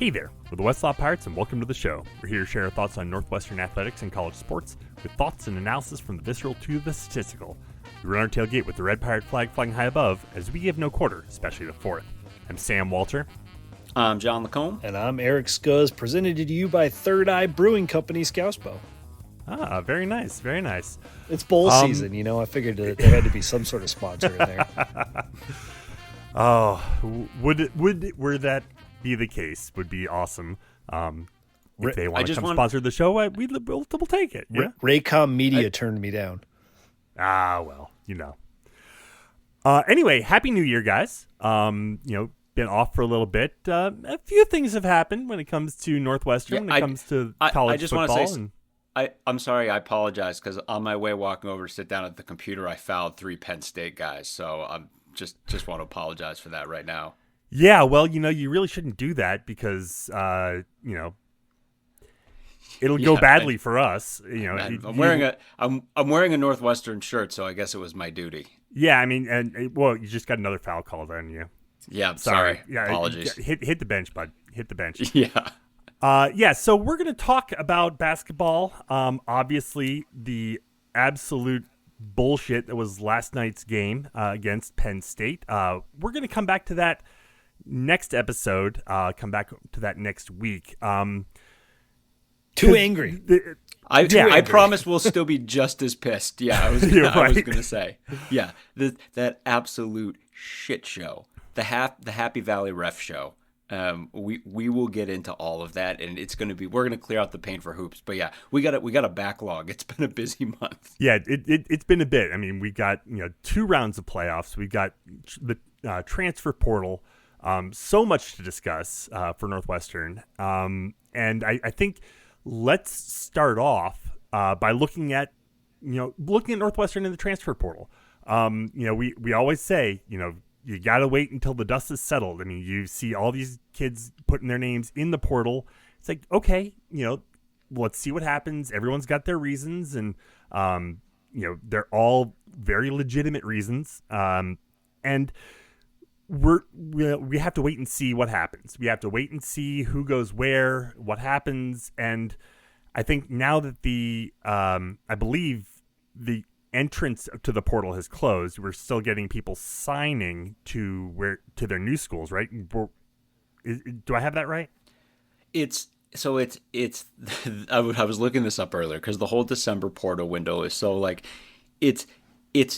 Hey there, we're the Westlaw Pirates and welcome to the show. We're here to share our thoughts on Northwestern athletics and college sports with thoughts and analysis from the visceral to the statistical. We run our tailgate with the red pirate flag flying high above as we give no quarter, especially the fourth. I'm Sam Walter. I'm John Lacombe. And I'm Eric Scuzz, presented to you by Third Eye Brewing Company, Scousebow. Ah, very nice, very nice. It's bowl season, you know. I figured that there had to be some sort of sponsor in there. Oh, were that be the case, would be awesome. If they want to come sponsor the show, we'll take it. Yeah? Raycom Media turned me down. Ah, well, you know. Anyway, Happy New Year, guys. Been off for a little bit. A few things have happened when it comes to Northwestern, when it comes to college football. Want to say, I'm sorry, I apologize, because on my way walking over to sit down at the computer, I fouled 3 Penn State guys. So I'm just want to apologize for that right now. Yeah, well, you really shouldn't do that because, it'll go badly for us. I'm wearing a Northwestern shirt, so I guess it was my duty. Yeah, I mean, you just got another foul call on you. Yeah, I'm sorry. Yeah, apologies. Hit the bench, bud. Hit the bench. Yeah. So we're going to talk about basketball. Obviously, the absolute bullshit that was last night's game against Penn State. We're going to come back to that next episode. Come back to that next week. Too angry. I promise we'll still be just as pissed. Yeah, I was going to say. Yeah, that absolute shit show. The Happy Valley Ref show. We will get into all of that, and we're gonna clear out the paint for hoops. But yeah, we got a backlog. It's been a busy month. Yeah, it's been a bit. I mean, we got 2 rounds of playoffs. We got the transfer portal. So much to discuss for Northwestern. And I think let's start off by looking at Northwestern in the transfer portal. We always say you got to wait until the dust is settled. I mean, you see all these kids putting their names in the portal. It's like, okay, let's see what happens. Everyone's got their reasons, and they're all very legitimate reasons. And we have to wait and see what happens. We have to wait and see who goes where, what happens. And I think now that I believe the entrance to the portal has closed, we're still getting people signing to their new schools, right? Do I have that right? It's I was looking this up earlier because the whole December portal window is so like it's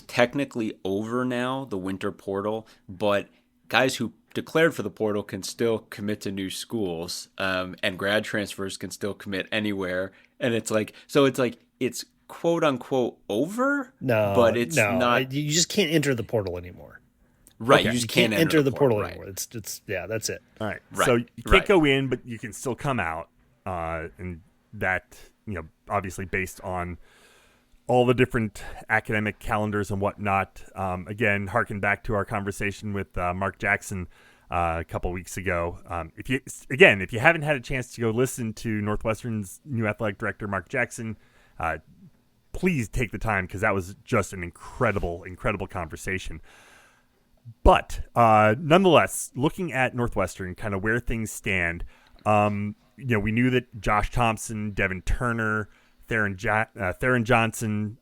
technically over now, the winter portal, but guys who declared for the portal can still commit to new schools, and grad transfers can still commit anywhere, and it's quote unquote over. But it's not. You just can't enter the portal anymore. Right, okay. You just can't enter the portal right. anymore. It's that's it. All right. So you can't go in, but you can still come out, and that obviously based on all the different academic calendars and whatnot. Again, harken back to our conversation with Mark Jackson a couple weeks ago. If you haven't had a chance to go listen to Northwestern's new athletic director, Mark Jackson, please take the time because that was just an incredible conversation. But nonetheless, looking at Northwestern, kind of where things stand, we knew that Josh Thompson, Devin Turner, Theron Johnson,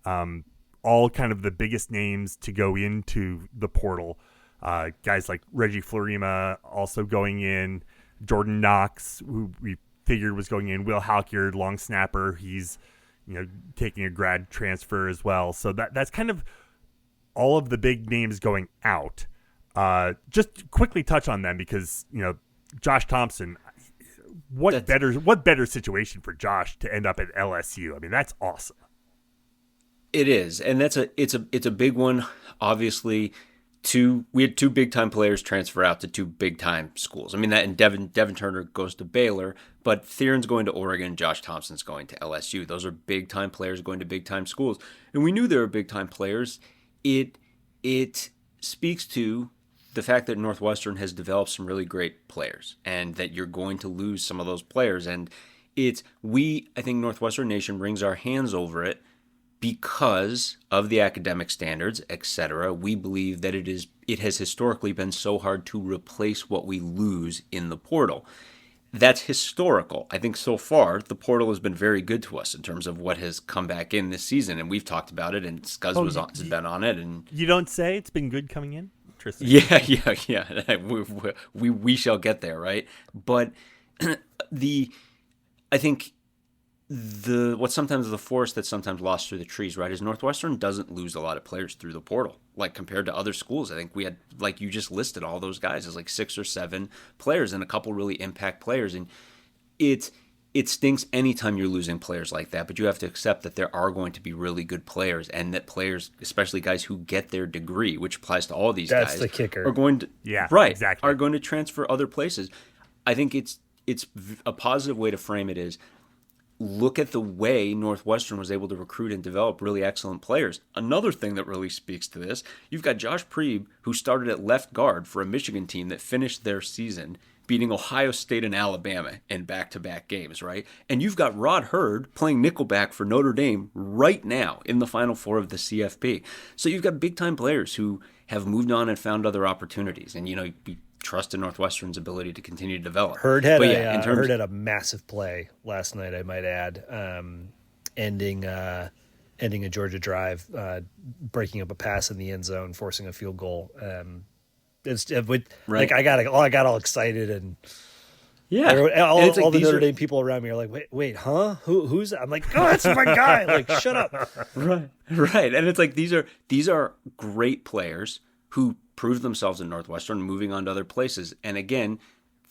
all kind of the biggest names to go into the portal. Guys like Reggie Florima also going in, Jordan Knox, who we figured was going in, Will Halkyard, long snapper, he's taking a grad transfer as well. So that's kind of all of the big names going out. Just quickly touch on them because Josh Thompson. What better situation for Josh to end up at LSU? I mean, that's awesome. It is, and it's a big one. Obviously, we had 2 big time players transfer out to 2 big time schools. I mean that, and Devin Turner goes to Baylor, but Theron's going to Oregon, Josh Thompson's going to LSU. Those are big time players going to big time schools, and we knew they were big time players. It speaks to the fact that Northwestern has developed some really great players and that you're going to lose some of those players. And I think Northwestern Nation wrings our hands over it because of the academic standards, etc. We believe that it has historically been so hard to replace what we lose in the portal. that's historical. I think so far the portal has been very good to us in terms of what has come back in this season, and we've talked about it, and Scuzz has been on it, and you don't say it's been good coming in. Interesting. Yeah. We shall get there, right? But I think what's sometimes the forest that's sometimes lost through the trees, right, is Northwestern doesn't lose a lot of players through the portal. Like compared to other schools, I think we had, like you just listed all those guys as like 6 or 7 players and a couple really impact players. And it stinks anytime you're losing players like that, but you have to accept that there are going to be really good players, and that players, especially guys who get their degree, which applies to all these guys, that's the kicker, are going to exactly, are going to transfer other places. I think it's a positive way to frame it is, look at the way Northwestern was able to recruit and develop really excellent players. Another thing that really speaks to this, you've got Josh Priebe, who started at left guard for a Michigan team that finished their season beating Ohio State and Alabama in back-to-back games, right? And you've got Rod Hurd playing nickelback for Notre Dame right now in the Final Four of the CFP. So you've got big-time players who have moved on and found other opportunities. And, you trust in Northwestern's ability to continue to develop. Hurd had a massive play last night, I might add, ending a Georgia drive, breaking up a pass in the end zone, forcing a field goal. Like I got all excited, and all the Notre Dame people around me are like, wait, huh? Who's that? I'm like, oh, that's my guy. Like, shut up. Right. And it's like these are great players who proved themselves in Northwestern, moving on to other places. And again,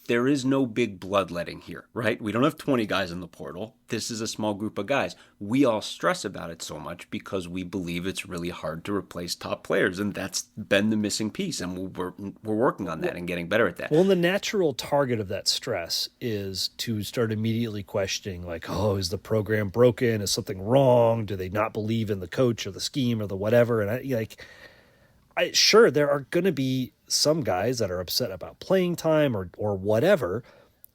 there is no big bloodletting here, right? We don't have 20 guys in the portal. This is a small group of guys. We all stress about it so much because we believe it's really hard to replace top players, and that's been the missing piece. And we're working on that and getting better at that. Well, the natural target of that stress is to start immediately questioning, like, oh, is the program broken? Is something wrong? Do they not believe in the coach or the scheme or the whatever? And sure, there are going to be some guys that are upset about playing time or whatever.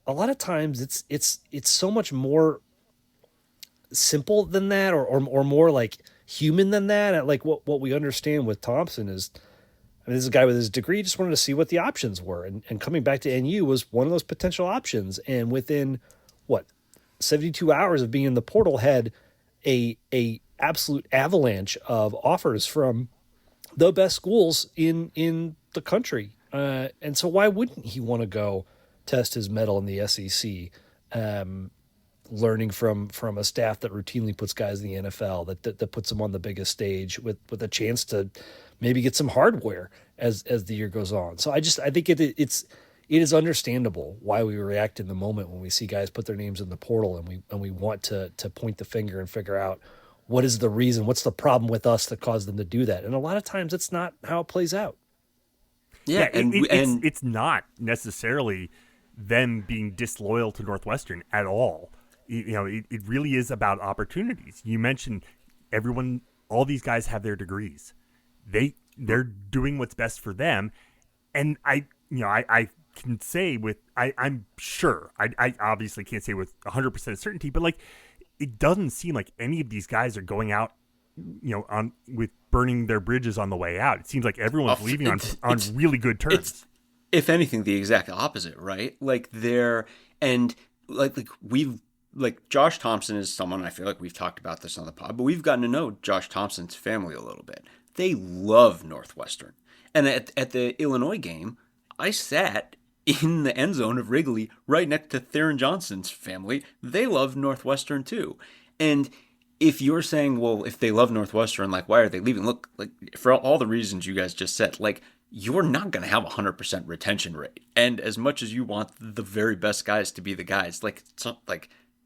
A lot of times it's so much more simple than that, or more like human than that. Like what we understand with Thompson is, this is a guy with his degree, just wanted to see what the options were. And coming back to NU was one of those potential options. And within 72 hours of being in the portal, had a absolute avalanche of offers from the best schools in the country. And so why wouldn't he want to go test his mettle in the SEC, learning from a staff that routinely puts guys in the NFL, that puts them on the biggest stage with a chance to maybe get some hardware as the year goes on. So I think it is understandable why we react in the moment when we see guys put their names in the portal, and we want to point the finger and figure out what is the reason, what's the problem with us that caused them to do that. And a lot of times it's not how it plays out. Yeah, and it's not necessarily them being disloyal to Northwestern at all. It really is about opportunities. You mentioned all these guys have their degrees. They're doing what's best for them. And I can say I'm sure, I obviously can't say with 100% certainty, but like, it doesn't seem like any of these guys are going out, with burning their bridges on the way out. It seems like everyone's leaving on really good terms. It's, if anything, the exact opposite, right? Like Josh Thompson is someone, I feel like we've talked about this on the pod, but we've gotten to know Josh Thompson's family a little bit. They love Northwestern. And at the Illinois game, I sat in the end zone of Wrigley right next to Theron Johnson's family. They love Northwestern too. And if you're saying, well, if they love Northwestern, like, why are they leaving? Look, like, for all the reasons you guys just said, like, you're not going to have 100% retention rate. And as much as you want the very best guys to be the guys,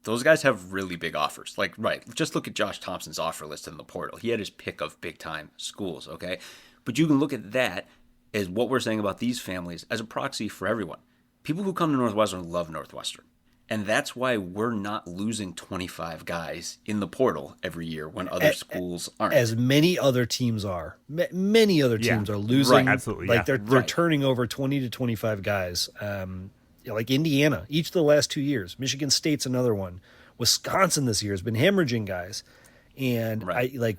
those guys have really big offers. Like, right, just look at Josh Thompson's offer list in the portal. He had his pick of big-time schools, okay? But you can look at that as what we're saying about these families as a proxy for everyone. People who come to Northwestern love Northwestern. And that's why we're not losing 25 guys in the portal every year when other schools aren't. As many other teams are. Many other teams are losing. Right, absolutely. Like they're turning over 20 to 25 guys. Like Indiana, each of the last 2 years. Michigan State's another one. Wisconsin this year has been hemorrhaging guys. And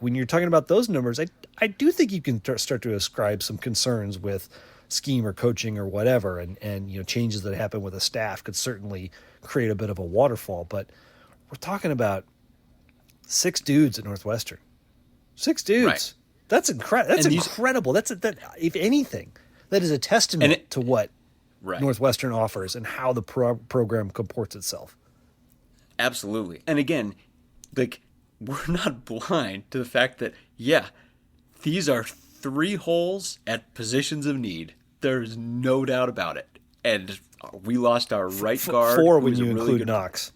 when you're talking about those numbers, I do think you can start to ascribe some concerns with scheme or coaching or whatever, and changes that happen with a staff could certainly create a bit of a waterfall. But we're talking about 6 dudes at Northwestern. 6 dudes. Right. That's incredible. That's incredible. That if anything, that is a testament to what Northwestern offers and how the program comports itself. Absolutely. And again, like, we're not blind to the fact that, these are 3 holes at positions of need. There's no doubt about it. And we lost our right guard. 4 when you include Knox.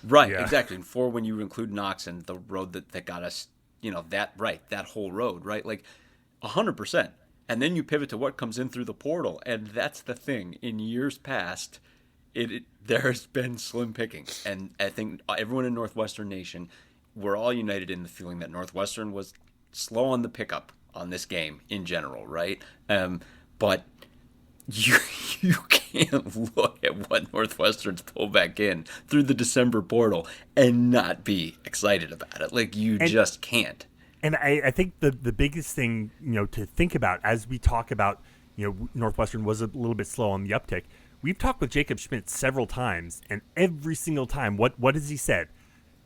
Right, exactly. And 4 when you include Knox and the road that got us, that whole road, right? Like 100%. And then you pivot to what comes in through the portal. And that's the thing. In years past, there's been slim pickings. And I think everyone in Northwestern Nation, we're all united in the feeling that Northwestern was slow on the pickup on this game in general, right? But you can't look at what Northwestern's pulled back in through the December portal and not be excited about it. Like, you just can't. And I think the biggest thing, to think about as we talk about, Northwestern was a little bit slow on the uptick. We've talked with Jacob Schmidt several times, and every single time, what has he said?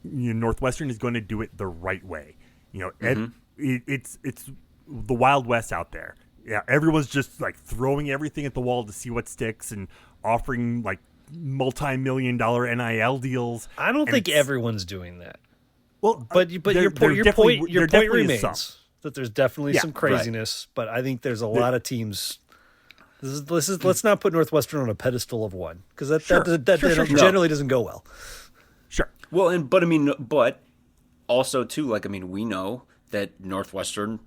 Northwestern is going to do it the right way. It's the Wild West out there. Yeah, everyone's just like throwing everything at the wall to see what sticks and offering like multi-million-dollar NIL deals. I don't think everyone's doing that. Well, but your point remains that there's definitely some craziness. Right. But I think there's a lot of teams. Let's not put Northwestern on a pedestal of one, because that generally doesn't go well. Sure. Well, but also too, we know that Northwestern,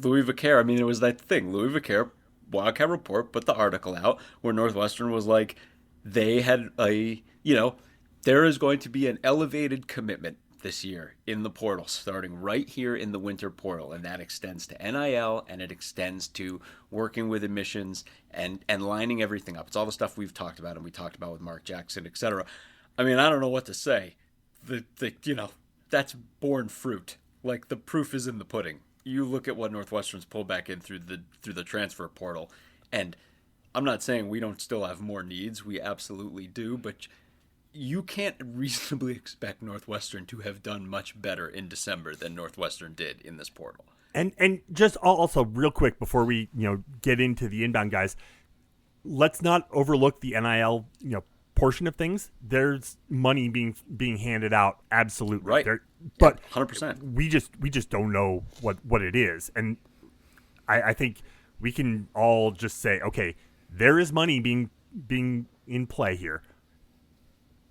Louis Vaquer, it was that thing. Louis Vaquer, Wildcat Report, put the article out where Northwestern was like, they had there is going to be an elevated commitment this year in the portal, starting right here in the winter portal, and that extends to NIL, and it extends to working with admissions and lining everything up. It's all the stuff we've talked about, and we talked about with Mark Jackson, etc. I don't know what to say. That's borne fruit. Like, the proof is in the pudding. You look at what Northwestern's pulled back in through the transfer portal, and I'm not saying we don't still have more needs. We absolutely do, but you can't reasonably expect Northwestern to have done much better in December than Northwestern did in this portal. And just also real quick before we get into the inbound guys, let's not overlook the NIL portion of things. There's money being handed out, absolutely, right? But 100%. We just don't know what it is, and I think we can all just say, okay, there is money being in play here.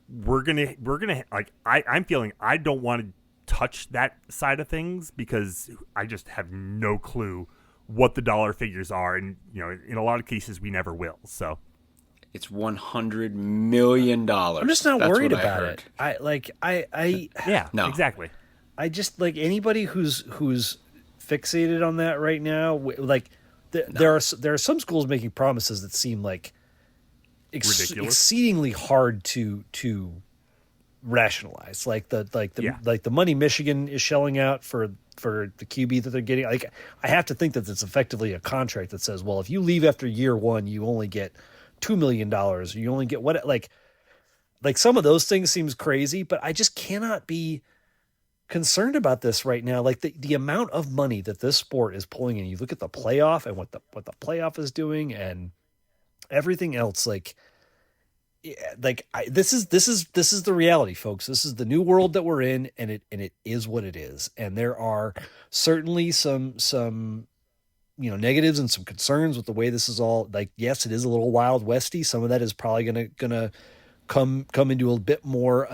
We're gonna like, I'm feeling I don't want to touch that side of things because I just have no clue what the dollar figures are, and in a lot of cases we never will. So it's $100 million. I'm just not worried about it. No, exactly. I just, like, anybody who's fixated on that right now, there are some schools making promises that seem like exceedingly hard to rationalize, like the money Michigan is shelling out for the QB that they're getting. Like, I have to think that it's effectively a contract that says, well, if you leave after year 1, you only get $2 million. You only get what, like some of those things seems crazy, but I just cannot be concerned about this right now. Like, the amount of money that this sport is pulling in. You look at the playoff and what the playoff is doing and everything else. This is the reality, folks. This is the new world that we're in, and it is what it is. And there are certainly some negatives and some concerns with the way this is all. Like, yes, it is a little Wild Westy. Some of that is probably gonna come into a bit more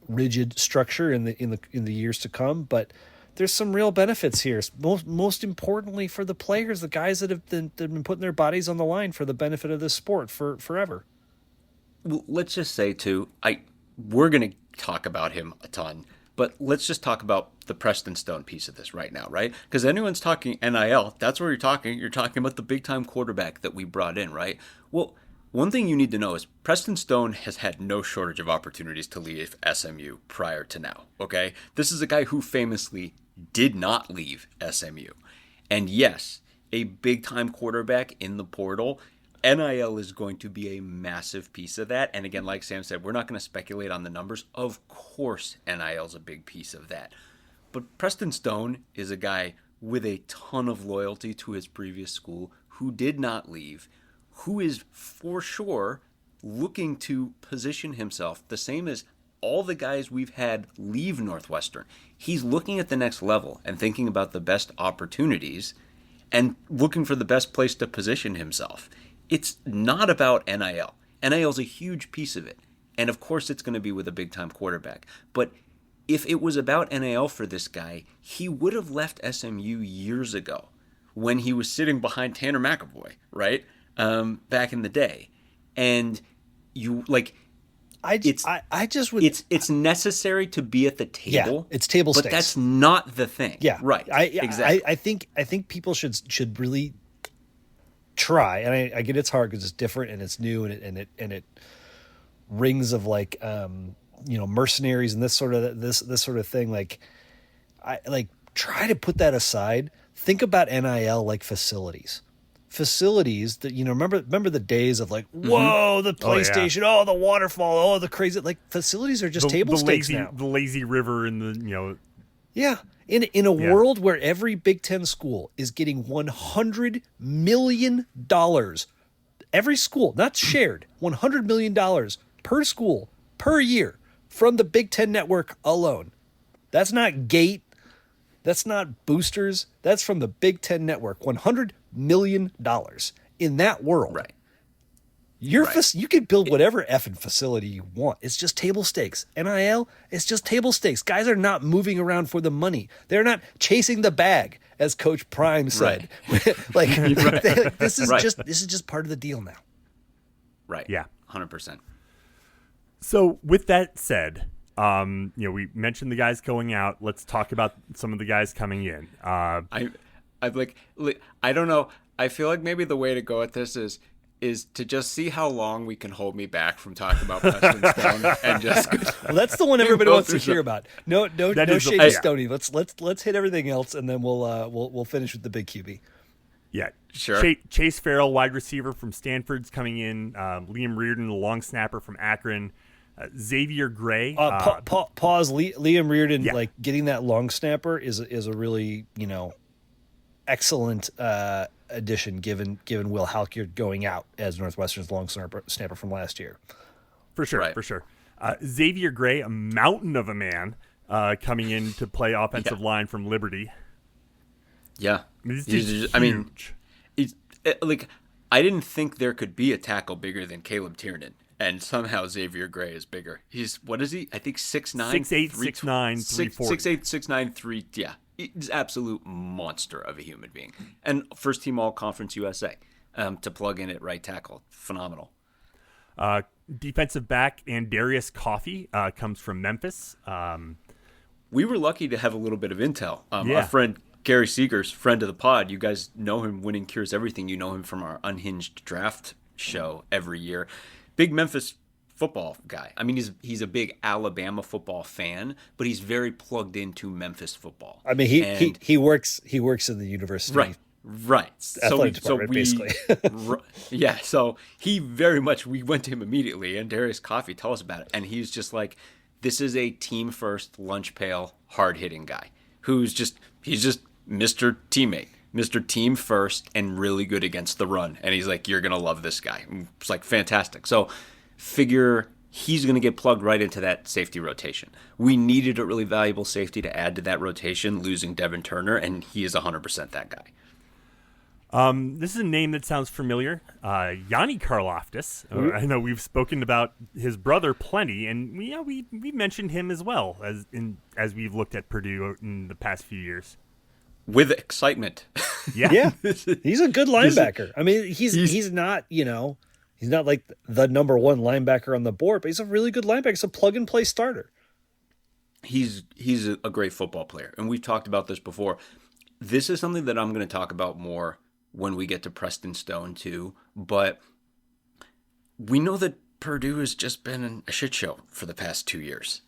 rigid structure in the years to come. But there's some real benefits here. Most importantly for the players, the guys that have been putting their bodies on the line for the benefit of this sport for forever. Well, let's just say too, we're going to talk about him a ton, but let's just talk about the Preston Stone piece of this right now, right? Because anyone's talking NIL, that's where you're talking. You're talking about the big time quarterback that we brought in, right? Well, one thing you need to know is Preston Stone has had no shortage of opportunities to leave SMU prior to now, okay? This is a guy who famously did not leave SMU. And yes, a big-time quarterback in the portal, NIL is going to be a massive piece of that. And again, like Sam said, we're not going to speculate on the numbers. Of course, NIL is a big piece of that. But Preston Stone is a guy with a ton of loyalty to his previous school who did not leave, who is for sure looking to position himself the same as all the guys we've had leave Northwestern. He's looking at the next level and thinking about the best opportunities and looking for the best place to position himself. It's not about NIL. NIL is a huge piece of it. And of course it's going to be with a big-time quarterback. But if it was about NIL for this guy, he would have left SMU years ago when he was sitting behind Tanner McAvoy, right? Back in the day. And you like... It's necessary to be at the table. Yeah, it's table stakes. But that's not the thing. Yeah, right. Exactly. I think people should really try, and I get it's hard because it's different and it's new and it rings of like mercenaries and this sort of thing. Like try to put that aside. Think about NIL like facilities that remember the days of like, whoa, the PlayStation, the waterfall, the crazy, like facilities are just table stakes now. The lazy river and the yeah. In a world where every Big Ten school is getting $100 million, every school, not shared, $100 million per school per year from the Big Ten network alone. That's not gate. That's not boosters. That's from the Big Ten network. $100 million in that world. Right. You can build whatever effing facility you want. It's just table stakes. NIL, it's just table stakes. Guys are not moving around for the money. They're not chasing the bag, as Coach Prime said. Right. This is just part of the deal now. Right. Yeah. 100%. So with that said, we mentioned the guys going out. Let's talk about some of the guys coming in. I don't know. I feel like maybe the way to go at this is to just see how long we can hold me back from talking about Preston Stone and just. Well, that's the one everybody wants to hear about. No shade to Stoney. Let's hit everything else and then we'll finish with the big QB. Yeah, sure. Chase Farrell, wide receiver from Stanford's coming in. Liam Reardon, the long snapper from Akron. Xavier Gray. Pause. Liam Reardon, getting that long snapper is a really excellent addition given Will Halkyard going out as Northwestern's long snapper from last year. For sure. Xavier Gray, a mountain of a man, coming in to play offensive line from Liberty. Yeah, huge. I didn't think there could be a tackle bigger than Caleb Tiernan. And somehow Xavier Gray is bigger. He's, what is he? I think 6'9". 6'8", 6'9", 340. 6'8", 6'9", 3. Yeah, he's an absolute monster of a human being. And first team All Conference USA to plug in at right tackle. Phenomenal. Defensive back Andarius Coffey comes from Memphis. We were lucky to have a little bit of intel. Our friend Gary Seegers, friend of the pod, you guys know him, Winning Cures Everything. You know him from our Unhinged Draft show every year. Big Memphis football guy. I mean, he's a big Alabama football fan, but he's very plugged into Memphis football. I mean, he works in the university. Right. Athletic department, basically. Yeah. So he very much. We went to him immediately, and Darius Coffey, tell us about it. And he's just like, this is a team first, lunch pail, hard hitting guy he's just Mr. Teammate. Mr. Team first and really good against the run. And he's like, you're going to love this guy. It's like, fantastic. So figure he's going to get plugged right into that safety rotation. We needed a really valuable safety to add to that rotation, losing Devin Turner, and he is 100% that guy. This is a name that sounds familiar. Yanni Karloftis. I know we've spoken about his brother plenty, and we mentioned him as well as we've looked at Purdue in the past few years. With excitement. Yeah. He's a good linebacker. I mean, he's not, he's not like the number one linebacker on the board, but he's a really good linebacker. He's a plug and play starter. He's a great football player. And we've talked about this before. This is something that I'm going to talk about more when we get to Preston Stone too. But we know that Purdue has just been a shit show for the past 2 years.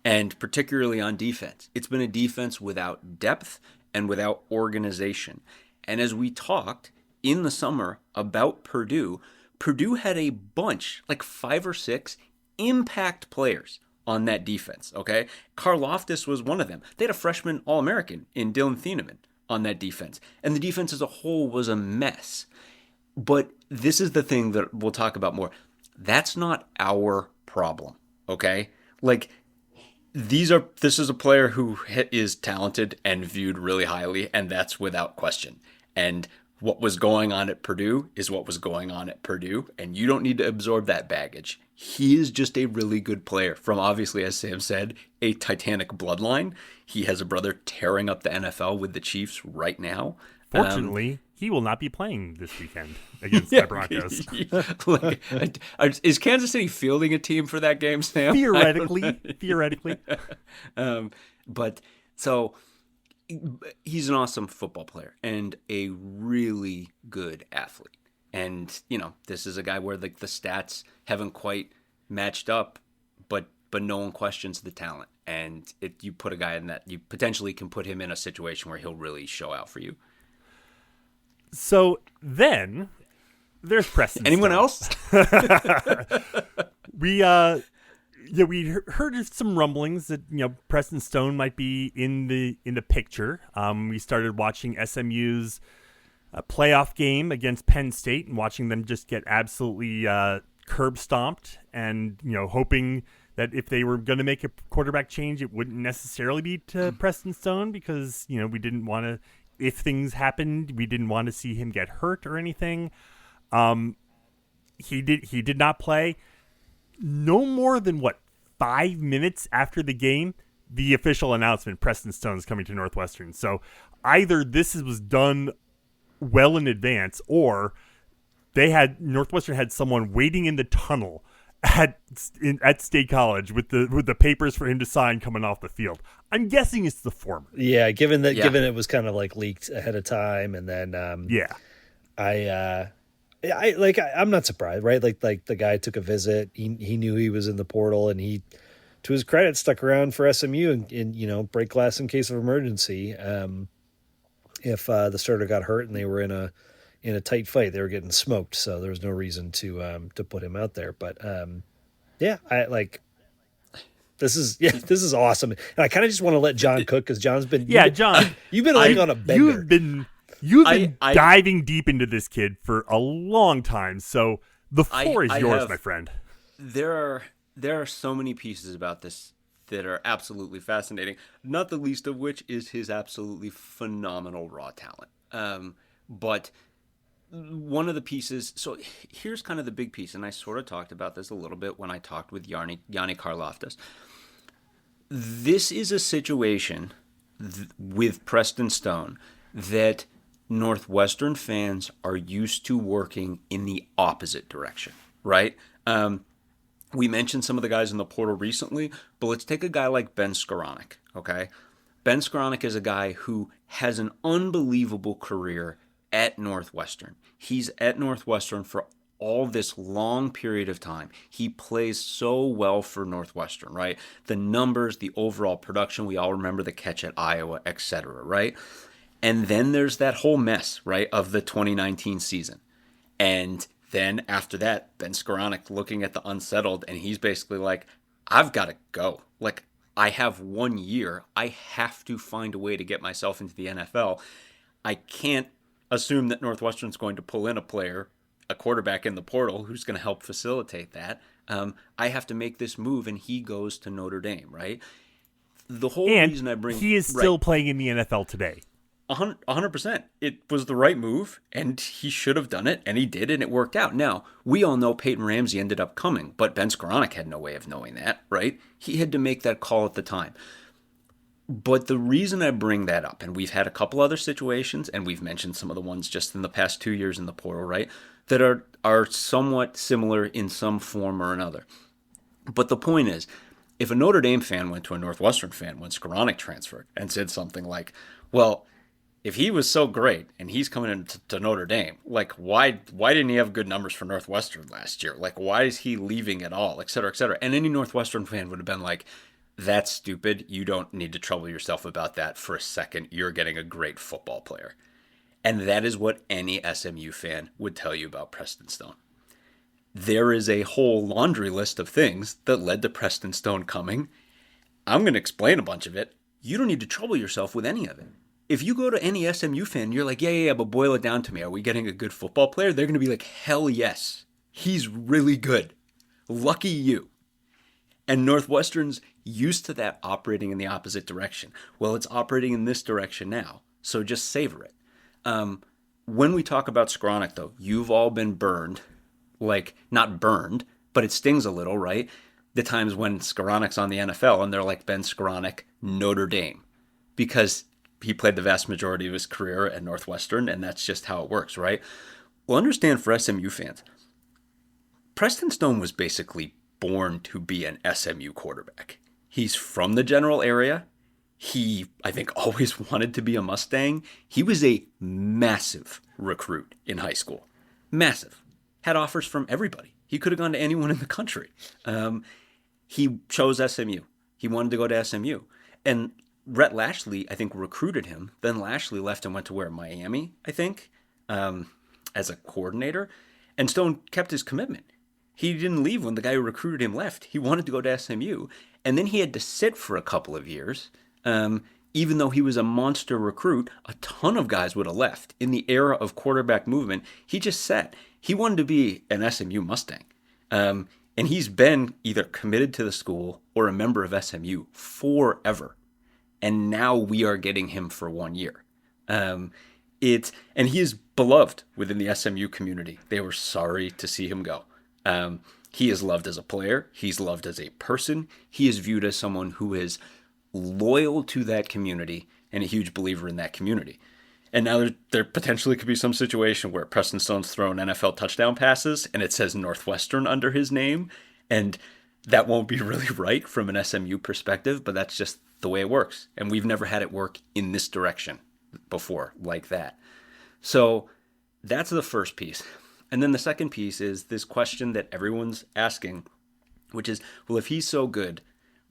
And particularly on defense. It's been a defense without depth and without organization. And as we talked in the summer about Purdue, Purdue had a bunch, like 5 or 6 impact players on that defense, okay? Karlaftis was one of them. They had a freshman All-American in Dylan Thieneman on that defense. And the defense as a whole was a mess. But this is the thing that we'll talk about more. That's not our problem, okay? Like, this is a player who is talented and viewed really highly, and that's without question. And what was going on at Purdue is what was going on at Purdue, and you don't need to absorb that baggage. He is just a really good player from, obviously, as Sam said, a Titanic bloodline. He has a brother tearing up the NFL with the Chiefs right now. Fortunately, he will not be playing this weekend against the Broncos. Is Kansas City fielding a team for that game, Sam? Theoretically. But so he's an awesome football player and a really good athlete. And, this is a guy where the stats haven't quite matched up, but no one questions the talent. And you put a guy in that, you potentially can put him in a situation where he'll really show out for you. So then there's Preston. Anyone else? We heard some rumblings that Preston Stone might be in the picture. We started watching SMU's playoff game against Penn State and watching them just get absolutely curb stomped, and hoping that if they were going to make a quarterback change, it wouldn't necessarily be to Preston Stone, because we didn't want to. If things happened, we didn't want to see him get hurt or anything. He did not play. No more than 5 minutes after the game, the official announcement: Preston Stone's coming to Northwestern. So either this was done well in advance, or Northwestern had someone waiting in the tunnel at State College with the papers for him to sign coming off the field. I'm guessing it's the former. Yeah, given it was kind of leaked ahead of time, and then I'm not surprised, right? Like the guy took a visit. He knew he was in the portal, and he, to his credit, stuck around for SMU and break glass in case of emergency. If the starter got hurt and they were in a tight fight, they were getting smoked, so there was no reason to put him out there. But this is awesome, and I kind of just want to let John cook, because John's been John, you've been on a bender. You've been diving deep into this kid for a long time, so the floor is yours, my friend. There are so many pieces about this that are absolutely fascinating, not the least of which is his absolutely phenomenal raw talent. But one of the pieces, so here's kind of the big piece, and I sort of talked about this a little bit when I talked with Yanni Karlaftis. This is a situation with Preston Stone that Northwestern fans are used to working in the opposite direction, right? We mentioned some of the guys in the portal recently, but let's take a guy like Ben Skoranek, okay? Ben Skoranek is a guy who has an unbelievable career at Northwestern. He's at Northwestern for all this long period of time. He plays so well for Northwestern, right? The numbers, the overall production, we all remember the catch at Iowa, etc., right? And then there's that whole mess, right, of the 2019 season. And then after that, Ben Skoranek looking at the unsettled, and he's basically like, I've got to go. Like, I have 1 year. I have to find a way to get myself into the NFL. I can't assume that Northwestern's going to pull in a quarterback in the portal who's going to help facilitate that. I have to make this move, and he goes to Notre Dame, right? The whole reason I bring... he is still playing in the NFL today. 100%. It was the right move, and he should have done it, and he did, and it worked out. Now, we all know Peyton Ramsey ended up coming, but Ben Skoranek had no way of knowing that, right? He had to make that call at the time. But the reason I bring that up, and we've had a couple other situations, and we've mentioned some of the ones just in the past 2 years in the portal, right, that are somewhat similar in some form or another. But the point is, if a Notre Dame fan went to a Northwestern fan when Skoranek transferred and said something like, well, if he was so great and he's coming into Notre Dame, like, why didn't he have good numbers for Northwestern last year? Like, why is he leaving at all, et cetera, et cetera? And any Northwestern fan would have been like, that's stupid. You don't need to trouble yourself about that for a second. You're getting a great football player. And that is what any SMU fan would tell you about Preston Stone. There is a whole laundry list of things that led to Preston Stone coming. I'm going to explain a bunch of it. You don't need to trouble yourself with any of it. If you go to any SMU fan, you're like, yeah, but boil it down to me. Are we getting a good football player? They're going to be like, hell yes. He's really good. Lucky you. And Northwestern's used to that operating in the opposite direction. Well, it's operating in this direction now, so just savor it. When we talk about Skowronek, though, you've all been burned. Like, not burned, but it stings a little, right? The times when Skowronek's on the NFL and they're like Ben Skowronek, Notre Dame. Because he played the vast majority of his career at Northwestern, and that's just how it works, right? Well, understand for SMU fans, Preston Stone was basically born to be an SMU quarterback. He's from the general area. He, I think, always wanted to be a Mustang. He was a massive recruit in high school. Massive. Had offers from everybody. He could have gone to anyone in the country. He chose SMU. He wanted to go to SMU. And Rhett Lashley, I think, recruited him. Then Lashley left and went to where? Miami, I think, as a coordinator. And Stone kept his commitment. He didn't leave when the guy who recruited him left. He wanted to go to SMU. And then he had to sit for a couple of years. Even though he was a monster recruit, a ton of guys would have left. In the era of quarterback movement, he just sat. He wanted to be an SMU Mustang. And he's been either committed to the school or a member of SMU forever. And now we are getting him for 1 year. And he is beloved within the SMU community. They were sorry to see him go. He is loved as a player. He's loved as a person. He is viewed as someone who is loyal to that community and a huge believer in that community. And now there potentially could be some situation where Preston Stone's throwing NFL touchdown passes and it says Northwestern under his name. And that won't be really right from an SMU perspective, but that's just the way it works. And we've never had it work in this direction before like that. So that's the first piece. And then the second piece is this question that everyone's asking, which is, well, if he's so good,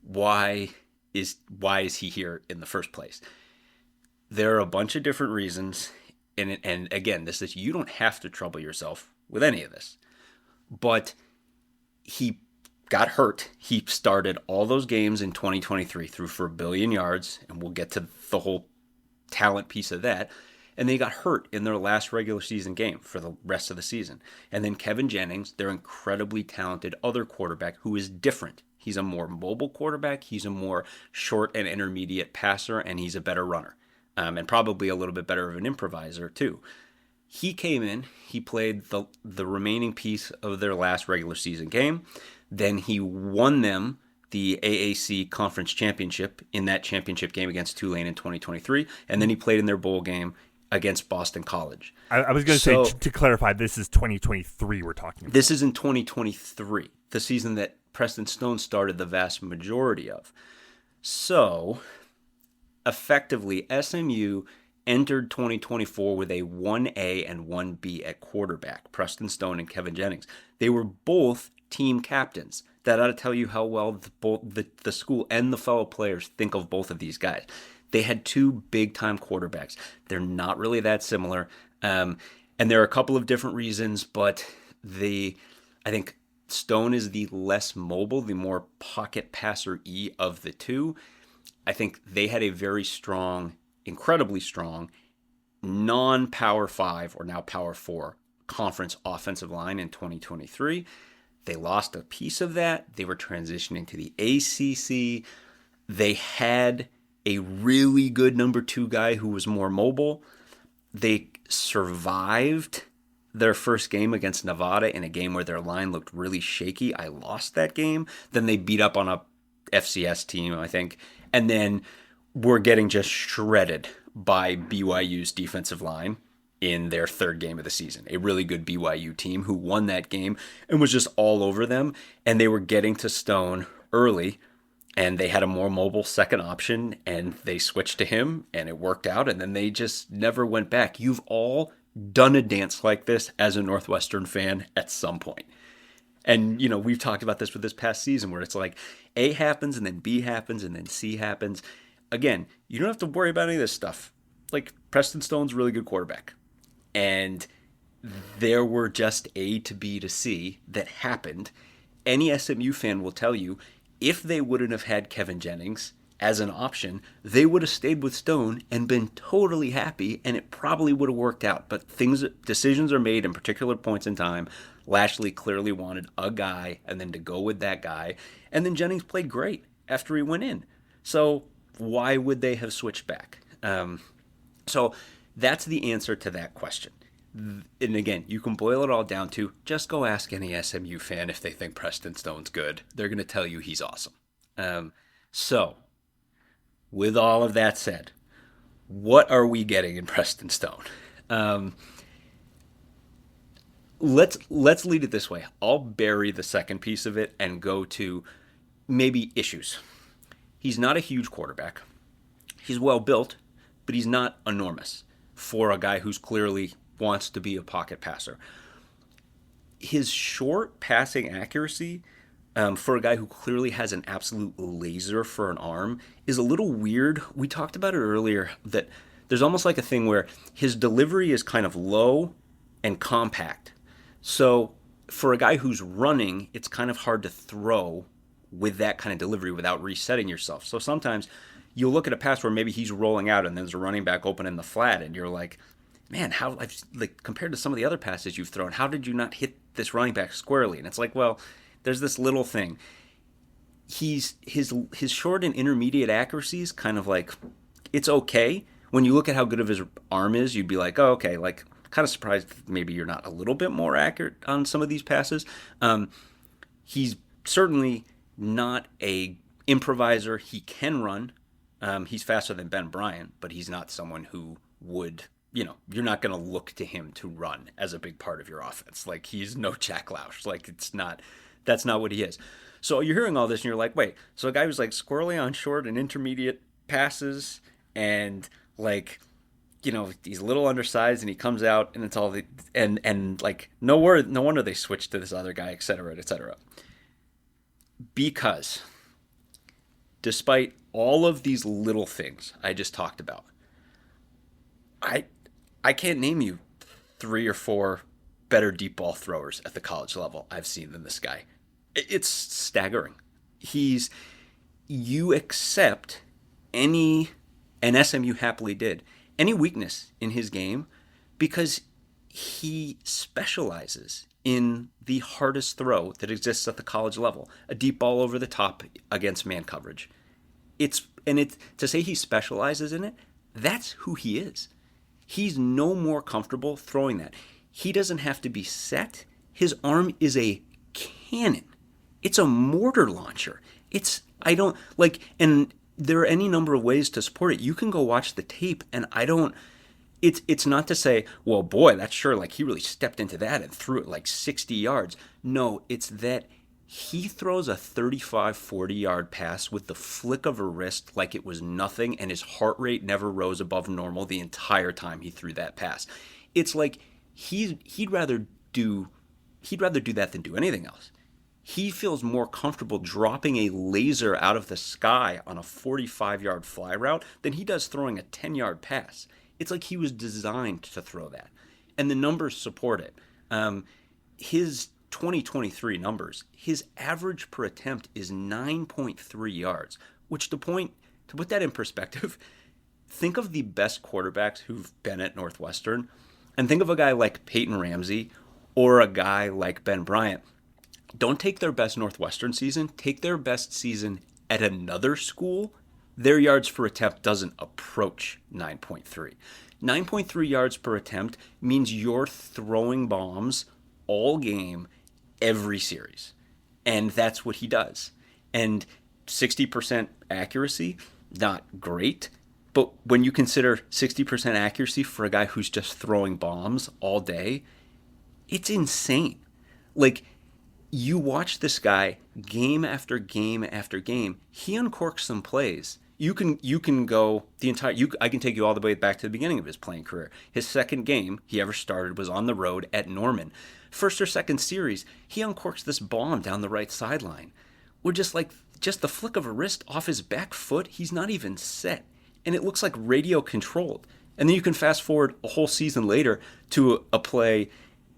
why is he here in the first place? There are a bunch of different reasons. And again, this is, you don't have to trouble yourself with any of this. But he got hurt. He started all those games in 2023, threw for 1 billion yards, and we'll get to the whole talent piece of that. And they got hurt in their last regular season game for the rest of the season. And then Kevin Jennings, their incredibly talented other quarterback, who is different. He's a more mobile quarterback. He's a more short and intermediate passer, and he's a better runner. And probably a little bit better of an improviser, too. He came in, he played the remaining piece of their last regular season game. Then he won them the AAC Conference Championship in that championship game against Tulane in 2023. And then he played in their bowl game against Boston College. I was going to say, to clarify, this is 2023 we're talking about. This is in 2023, the season that Preston Stone started the vast majority of. So, effectively, SMU entered 2024 with a 1A and 1B at quarterback, Preston Stone and Kevin Jennings. They were both team captains. That ought to tell you how well the school and the fellow players think of both of these guys. They had two big-time quarterbacks. They're not really that similar. And there are a couple of different reasons, but I think Stone is the less mobile, the more pocket passer-y of the two. I think they had a very strong, incredibly strong, non-Power 5 or now Power 4 conference offensive line in 2023. They lost a piece of that. They were transitioning to the ACC. They had a really good number 2 guy who was more mobile. They survived their first game against Nevada in a game where their line looked really shaky. I lost that game. Then they beat up on a FCS team, I think. And then were getting just shredded by BYU's defensive line in their third game of the season. A really good BYU team who won that game and was just all over them. And they were getting to Stone early. And they had a more mobile second option, and they switched to him, and it worked out, and then they just never went back. You've all done a dance like this as a Northwestern fan at some point. And, you know, we've talked about this with this past season where it's like A happens, and then B happens, and then C happens. Again, you don't have to worry about any of this stuff. Like, Preston Stone's a really good quarterback. And there were just A to B to C that happened. Any SMU fan will tell you if they wouldn't have had Kevin Jennings as an option, they would have stayed with Stone and been totally happy, and it probably would have worked out. But decisions are made in particular points in time. Lashley clearly wanted a guy and then to go with that guy. And then Jennings played great after he went in. So why would they have switched back? So that's the answer to that question. And again, you can boil it all down to just go ask any SMU fan if they think Preston Stone's good. They're going to tell you he's awesome. So, with all of that said, what are we getting in Preston Stone? Let's lead it this way. I'll bury the second piece of it and go to maybe issues. He's not a huge quarterback. He's well built, but he's not enormous for a guy who's clearly wants to be a pocket passer. His short passing accuracy, for a guy who clearly has an absolute laser for an arm, is a little weird. We talked about it earlier that there's almost like a thing where his delivery is kind of low and compact. So for a guy who's running, it's kind of hard to throw with that kind of delivery without resetting yourself. So sometimes you'll look at a pass where maybe he's rolling out and there's a running back open in the flat, and you're like, man, how, like, compared to some of the other passes you've thrown, how did you not hit this running back squarely? And it's like, well, there's this little thing. His short and intermediate accuracy is kind of like, it's okay. When you look at how good of his arm is, you'd be like, oh, okay, like, kind of surprised maybe you're not a little bit more accurate on some of these passes. He's certainly not a improviser. He can run. He's faster than Ben Bryant, but he's not someone who would, you're not going to look to him to run as a big part of your offense. Like, he's no Jack Loush. Like, that's not what he is. So you're hearing all this and you're like, wait, so a guy who's like squirrely on short and intermediate passes and like, he's a little undersized and he comes out and it's all and like, no wonder they switched to this other guy, et cetera, et cetera. Because despite all of these little things I just talked about, I can't name you 3 or 4 better deep ball throwers at the college level I've seen than this guy. It's staggering. You accept and SMU happily did, any weakness in his game because he specializes in the hardest throw that exists at the college level, a deep ball over the top against man coverage. To say he specializes in it, that's who he is. He's no more comfortable throwing that. He doesn't have to be set. His arm is a cannon. It's a mortar launcher. And there are any number of ways to support it. You can go watch the tape, and it's not to say, well, boy, that's sure, like, he really stepped into that and threw it like 60 yards. No, it's that he throws a 35, 40-yard pass with the flick of a wrist like it was nothing, and his heart rate never rose above normal the entire time he threw that pass. It's like he'd rather do that than do anything else. He feels more comfortable dropping a laser out of the sky on a 45-yard fly route than he does throwing a 10-yard pass. It's like he was designed to throw that. And the numbers support it. His 2023 numbers, his average per attempt is 9.3 yards, which to put that in perspective, think of the best quarterbacks who've been at Northwestern, and think of a guy like Peyton Ramsey or a guy like Ben Bryant. Don't take their best Northwestern season, take their best season at another school. Their yards per attempt doesn't approach 9.3. 9.3 yards per attempt means you're throwing bombs all game, every series. And that's what he does. And 60% accuracy, not great. But when you consider 60% accuracy for a guy who's just throwing bombs all day, it's insane. Like, you watch this guy game after game after game. He uncorks some plays. You can go the entire. I can take you all the way back to the beginning of his playing career. His second game he ever started was on the road at Norman. First or second series, he uncorks this bomb down the right sideline. We're just the flick of a wrist off his back foot. He's not even set, and it looks like radio controlled. And then you can fast forward a whole season later to a play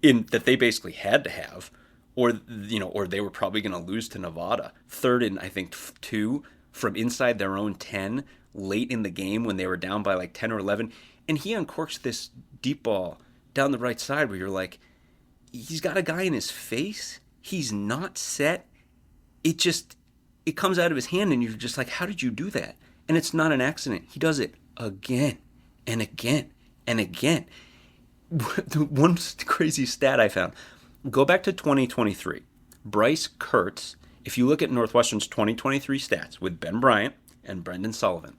in that they basically had to have, or they were probably going to lose to Nevada, third and I think two from inside their own 10 late in the game when they were down by like 10 or 11, and he uncorks this deep ball down the right side where you're like, he's got a guy in his face, he's not set, it comes out of his hand and you're just like, how did you do that? And it's not an accident. He does it again and again and again. One crazy stat I found, go back to 2023. Bryce Kurtz, if you look at Northwestern's 2023 stats with Ben Bryant and Brendan Sullivan,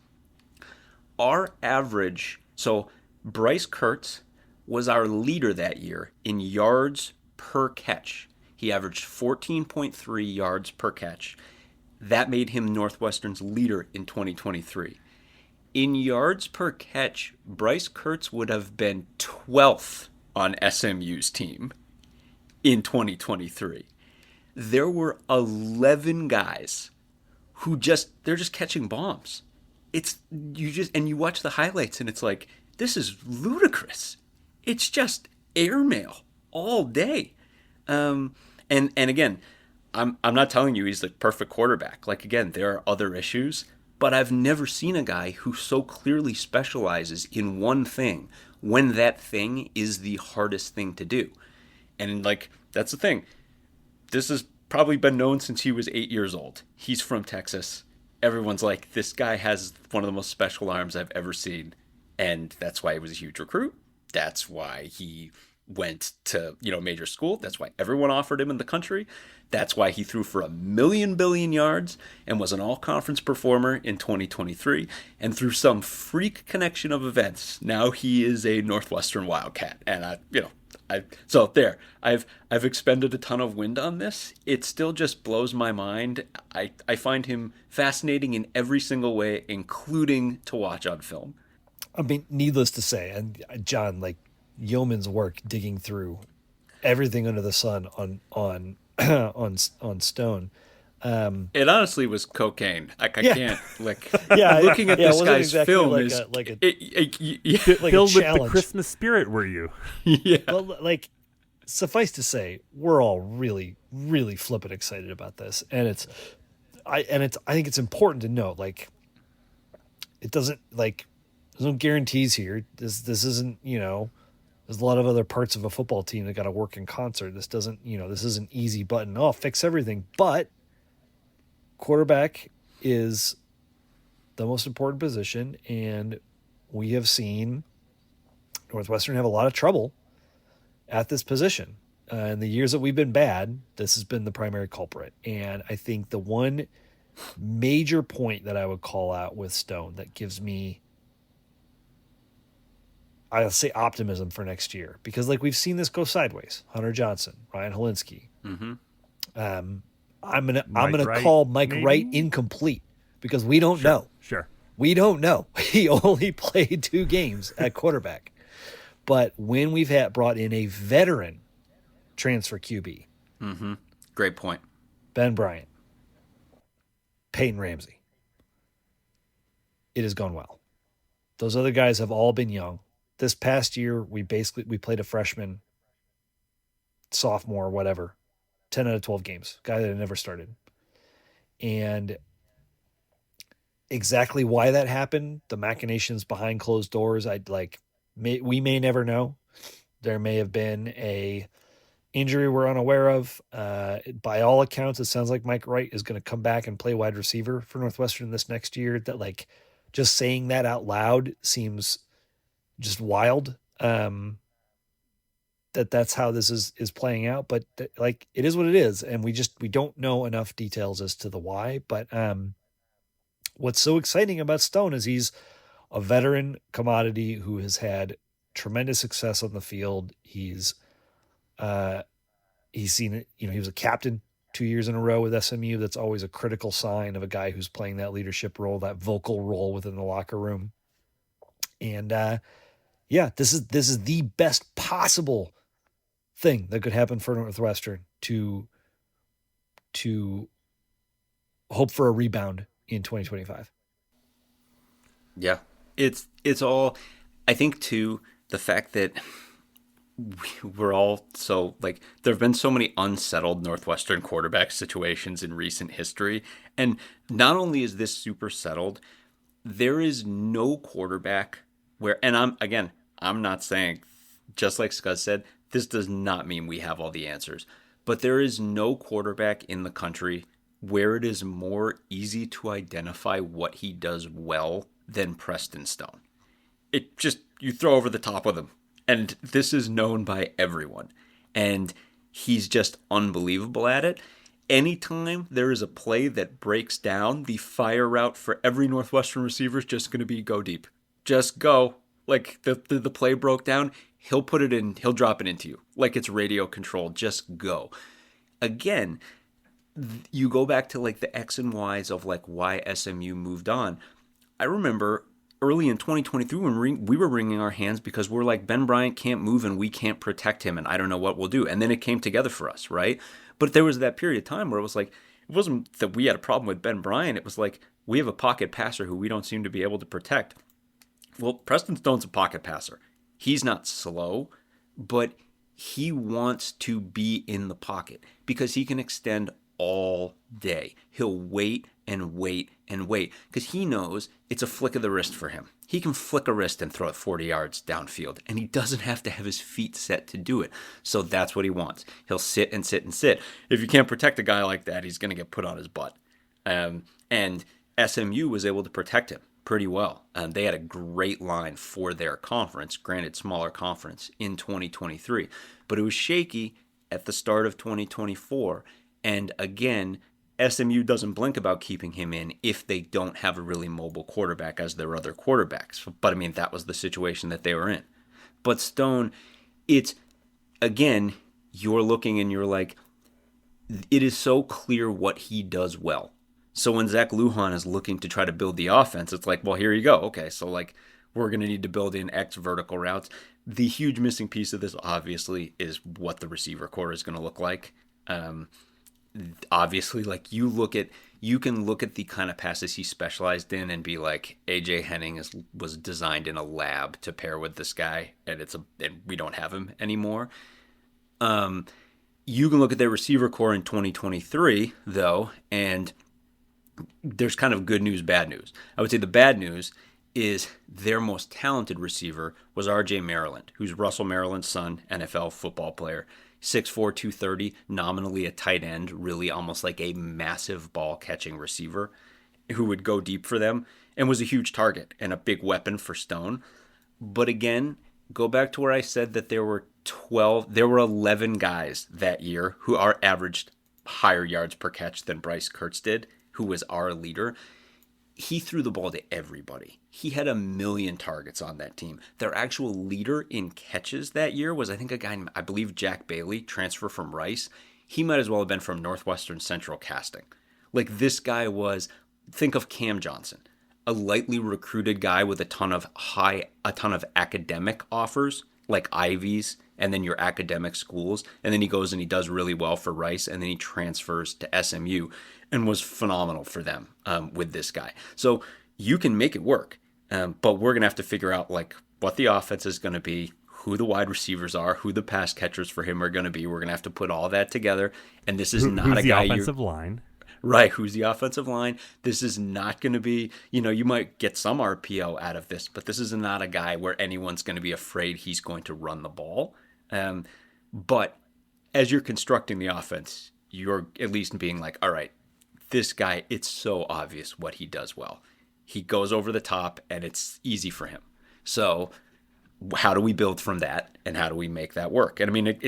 our average, so Bryce Kurtz was our leader that year in yards per catch. He averaged 14.3 yards per catch. That made him Northwestern's leader in 2023. In yards per catch, Bryce Kurtz would have been 12th on SMU's team in 2023. There were 11 guys who they're just catching bombs. And you watch the highlights and it's like, this is ludicrous. It's just airmail all day. And again, I'm not telling you he's the perfect quarterback. Like, again, there are other issues, but I've never seen a guy who so clearly specializes in one thing when that thing is the hardest thing to do. And like, that's the thing. This has probably been known since he was 8 years old. He's from Texas. Everyone's like, this guy has one of the most special arms I've ever seen. And that's why he was a huge recruit. That's why he went to, major school. That's why everyone offered him in the country. That's why he threw for 1 billion yards and was an all-conference performer in 2023. And through some freak connection of events, now he is a Northwestern Wildcat. And I've expended a ton of wind on this. It still just blows my mind. I find him fascinating in every single way, including to watch on film. I mean, needless to say, and John, like, yeoman's work digging through everything under the sun on on Stone. It honestly was cocaine. I can't looking at yeah, this guy's exactly film like is filled with the Christmas spirit. Were you? Yeah. Well, like, suffice to say, we're all really, really flippin' excited about this, and I think it's important to note, like, it doesn't, like, there's no guarantees here. This isn't, there's a lot of other parts of a football team that got to work in concert. This doesn't, this isn't easy button. Oh, fix everything. But quarterback is the most important position, and we have seen Northwestern have a lot of trouble at this position. In the years that we've been bad, this has been the primary culprit. And I think the one major point that I would call out with Stone that gives me, I'll say, optimism for next year, because like we've seen this go sideways. Hunter Johnson, Ryan Helinski. Mm-hmm. I'm gonna call Mike maybe? Wright incomplete because we don't know. Sure. We don't know. He only played 2 games at quarterback. But when we've brought in a veteran transfer QB, Great point. Ben Bryant, Peyton Ramsey, it has gone well. Those other guys have all been young. This past year, we played a freshman, sophomore, whatever, 10 out of 12 games, guy that had never started. And exactly why that happened, the machinations behind closed doors, we may never know. There may have been a injury we're unaware of. By all accounts, it sounds like Mike Wright is going to come back and play wide receiver for Northwestern this next year. That, like, just saying that out loud seems just wild. That's how this is playing out, but like, it is what it is, and we don't know enough details as to the why. But what's so exciting about Stone is he's a veteran commodity who has had tremendous success on the field. He's seen it. He was a captain 2 years in a row with SMU. That's always a critical sign of a guy who's playing that leadership role, that vocal role within the locker room. And this is the best possible thing that could happen for Northwestern to hope for a rebound in 2025. Yeah, it's all. I think too the fact that we're all so like there have been so many unsettled Northwestern quarterback situations in recent history, and not only is this super settled, there is no quarterback where, and I'm not saying, just like Scuzz said, this does not mean we have all the answers, but there is no quarterback in the country where it is more easy to identify what he does well than Preston Stone. It just, you throw over the top with him. And this is known by everyone. And he's just unbelievable at it. Anytime there is a play that breaks down, the fire route for every Northwestern receiver is just going to be go deep. Just go. Like the play broke down, he'll put it in, he'll drop it into you. Like it's radio controlled. Just go. Again, you go back to like the X and Y's of like why SMU moved on. I remember early in 2023 when we were wringing our hands because we're like, Ben Bryant can't move and we can't protect him and I don't know what we'll do. And then it came together for us, right? But there was that period of time where it was like, it wasn't that we had a problem with Ben Bryant. It was like, we have a pocket passer who we don't seem to be able to protect. Well, Preston Stone's a pocket passer. He's not slow, but he wants to be in the pocket because he can extend all day. He'll wait and wait and wait because he knows it's a flick of the wrist for him. He can flick a wrist and throw it 40 yards downfield, and he doesn't have to have his feet set to do it. So that's what he wants. He'll sit and sit and sit. If you can't protect a guy like that, he's going to get put on his butt. And SMU was able to protect him pretty well. They had a great line for their conference, granted smaller conference, in 2023. But it was shaky at the start of 2024. And again, SMU doesn't blink about keeping him in if they don't have a really mobile quarterback as their other quarterbacks. But I mean, that was the situation that they were in. But Stone, it's, again, you're looking and you're like, it is so clear what he does well. So when Zach Lujan is looking to try to build the offense, it's like, well, here you go. Okay, so like we're going to need to build in X vertical routes. The huge missing piece of this, obviously, is what the receiver core is going to look like. Obviously, like you can look at the kind of passes he specialized in and be like, AJ Henning was designed in a lab to pair with this guy, and we don't have him anymore. You can look at their receiver core in 2023 though, and there's kind of good news, bad news. I would say the bad news is their most talented receiver was RJ Maryland, who's Russell Maryland's son, NFL football player. 6'4", 230, nominally a tight end, really almost like a massive ball catching receiver who would go deep for them and was a huge target and a big weapon for Stone. But again, go back to where I said that there were 11 guys that year who are averaged higher yards per catch than Bryce Kurtz did, who was our leader. He threw the ball to everybody. He had 1 million targets on that team. Their actual leader in catches that year was, I think, a guy, I believe, Jack Bailey, transfer from Rice. He might as well have been from Northwestern Central Casting. Like, this guy was, think of Cam Johnson, a lightly recruited guy with a ton of academic offers, like Ivies, and then your academic schools. And then he goes and he does really well for Rice, and then he transfers to SMU and was phenomenal for them with this guy. So you can make it work, but we're going to have to figure out like what the offense is going to be, who the wide receivers are, who the pass catchers for him are going to be. We're going to have to put all that together. And this is not a guy. Who's the offensive line? Right, who's the offensive line? This is not going to be, you might get some RPO out of this, but this is not a guy where anyone's going to be afraid he's going to run the ball. But as you're constructing the offense, you're at least being like, all right, this guy, it's so obvious what he does well. He goes over the top and it's easy for him. So how do we build from that and how do we make that work? And I mean,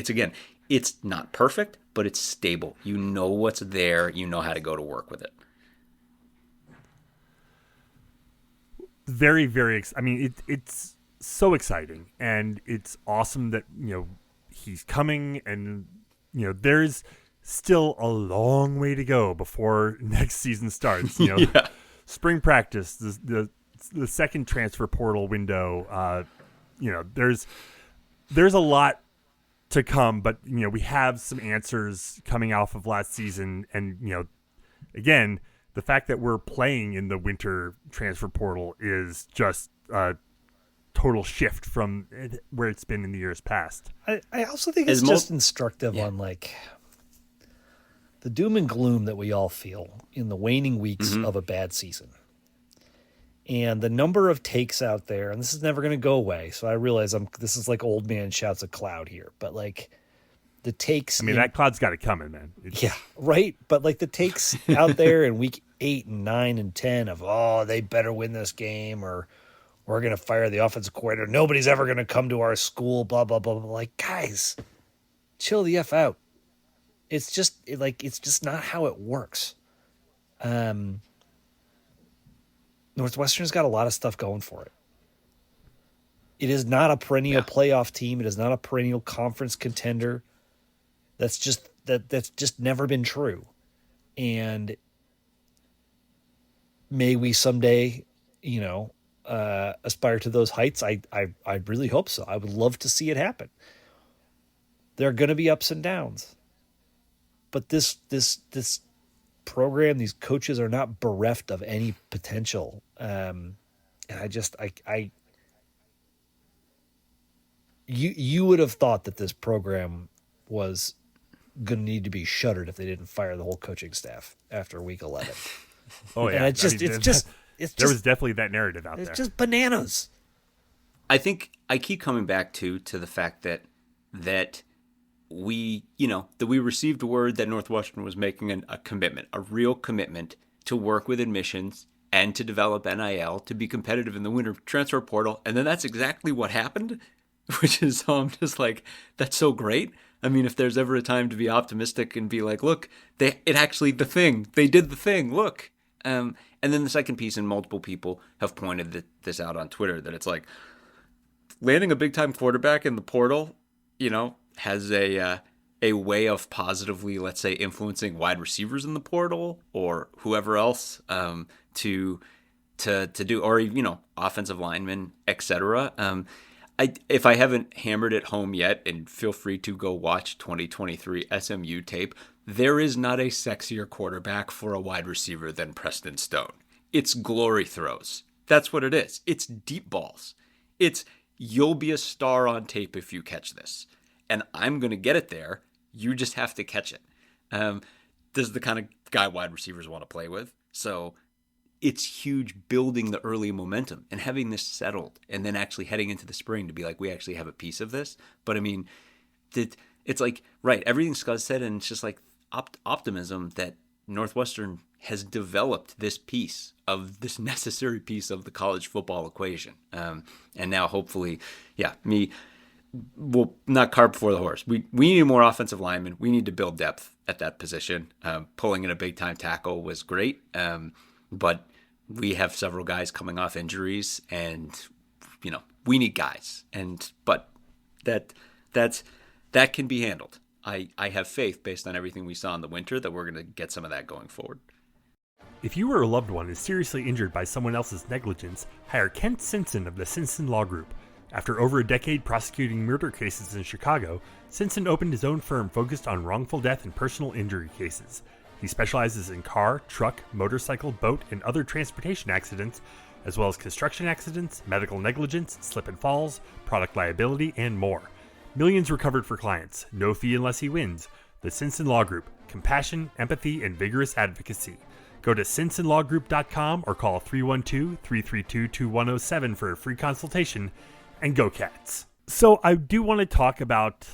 it's not perfect, but it's stable. You know what's there. You know how to go to work with it. Very, very, it's so exciting, and it's awesome that, he's coming, and, there's still a long way to go before next season starts. Yeah. Spring practice, the second transfer portal window, there's a lot to come, but we have some answers coming off of last season, and again, the fact that we're playing in the winter transfer portal is just total shift from where it's been in the years past. I also think it's just instructive on like the doom and gloom that we all feel in the waning weeks of a bad season. And the number of takes out there, and this is never going to go away. So I realize this is like old man shouts a cloud here, but like the takes. I mean, that cloud's got it coming, man. Yeah, right. But like the takes out there in week 8 and 9 and 10 of, oh, they better win this game, or we're going to fire the offensive coordinator. Nobody's ever going to come to our school, blah, blah, blah, blah. Like, guys, chill the F out. It's just it's just not how it works. Northwestern's got a lot of stuff going for it. It is not a perennial playoff team. It is not a perennial conference contender. That's just never been true. And may we someday, aspire to those heights. I really hope so. I would love to see it happen. There are going to be ups and downs. But this program, these coaches are not bereft of any potential. And you would have thought that this program was going to need to be shuttered if they didn't fire the whole coaching staff after week 11. Oh yeah. And there was definitely that narrative out there. It's just bananas. I think I keep coming back to the fact that we received word that Northwestern was making a commitment, a real commitment to work with admissions and to develop NIL to be competitive in the winter transfer portal. And then that's exactly what happened, which is, I'm just like, that's so great. I mean, if there's ever a time to be optimistic and be like, look, they did the thing, look. And then the second piece, and multiple people have pointed this out on Twitter, that it's like landing a big-time quarterback in the portal, has a way of positively, let's say, influencing wide receivers in the portal or whoever else to do, or offensive linemen, etc. If I haven't hammered it home yet, and feel free to go watch 2023 SMU tape, there is not a sexier quarterback for a wide receiver than Preston Stone. It's glory throws. That's what it is. It's deep balls. It's, you'll be a star on tape if you catch this. And I'm going to get it there. You just have to catch it. This is the kind of guy wide receivers want to play with. So it's huge building the early momentum and having this settled, and then actually heading into the spring to be like, we actually have a piece of this. But I mean, it's like, right, everything Scott said, and it's just like optimism that Northwestern has developed this piece of this necessary piece of the college football equation. And now hopefully, we'll not cart before the horse. We need more offensive linemen. We need to build depth at that position. Pulling in a big time tackle was great. But we have several guys coming off injuries, and we need guys. But that can be handled. I have faith, based on everything we saw in the winter, that we're going to get some of that going forward. If you or a loved one is seriously injured by someone else's negligence, hire Kent Simpson of the Simpson Law Group. After over a decade prosecuting murder cases in Chicago, Simpson opened his own firm focused on wrongful death and personal injury cases. He specializes in car, truck, motorcycle, boat, and other transportation accidents, as well as construction accidents, medical negligence, slip and falls, product liability, and more. Millions recovered for clients. No fee unless he wins. The Simpson Law Group. Compassion, empathy, and vigorous advocacy. Go to simpsonlawgroup.com or call 312-332-2107 for a free consultation. And go Cats. So I do want to talk about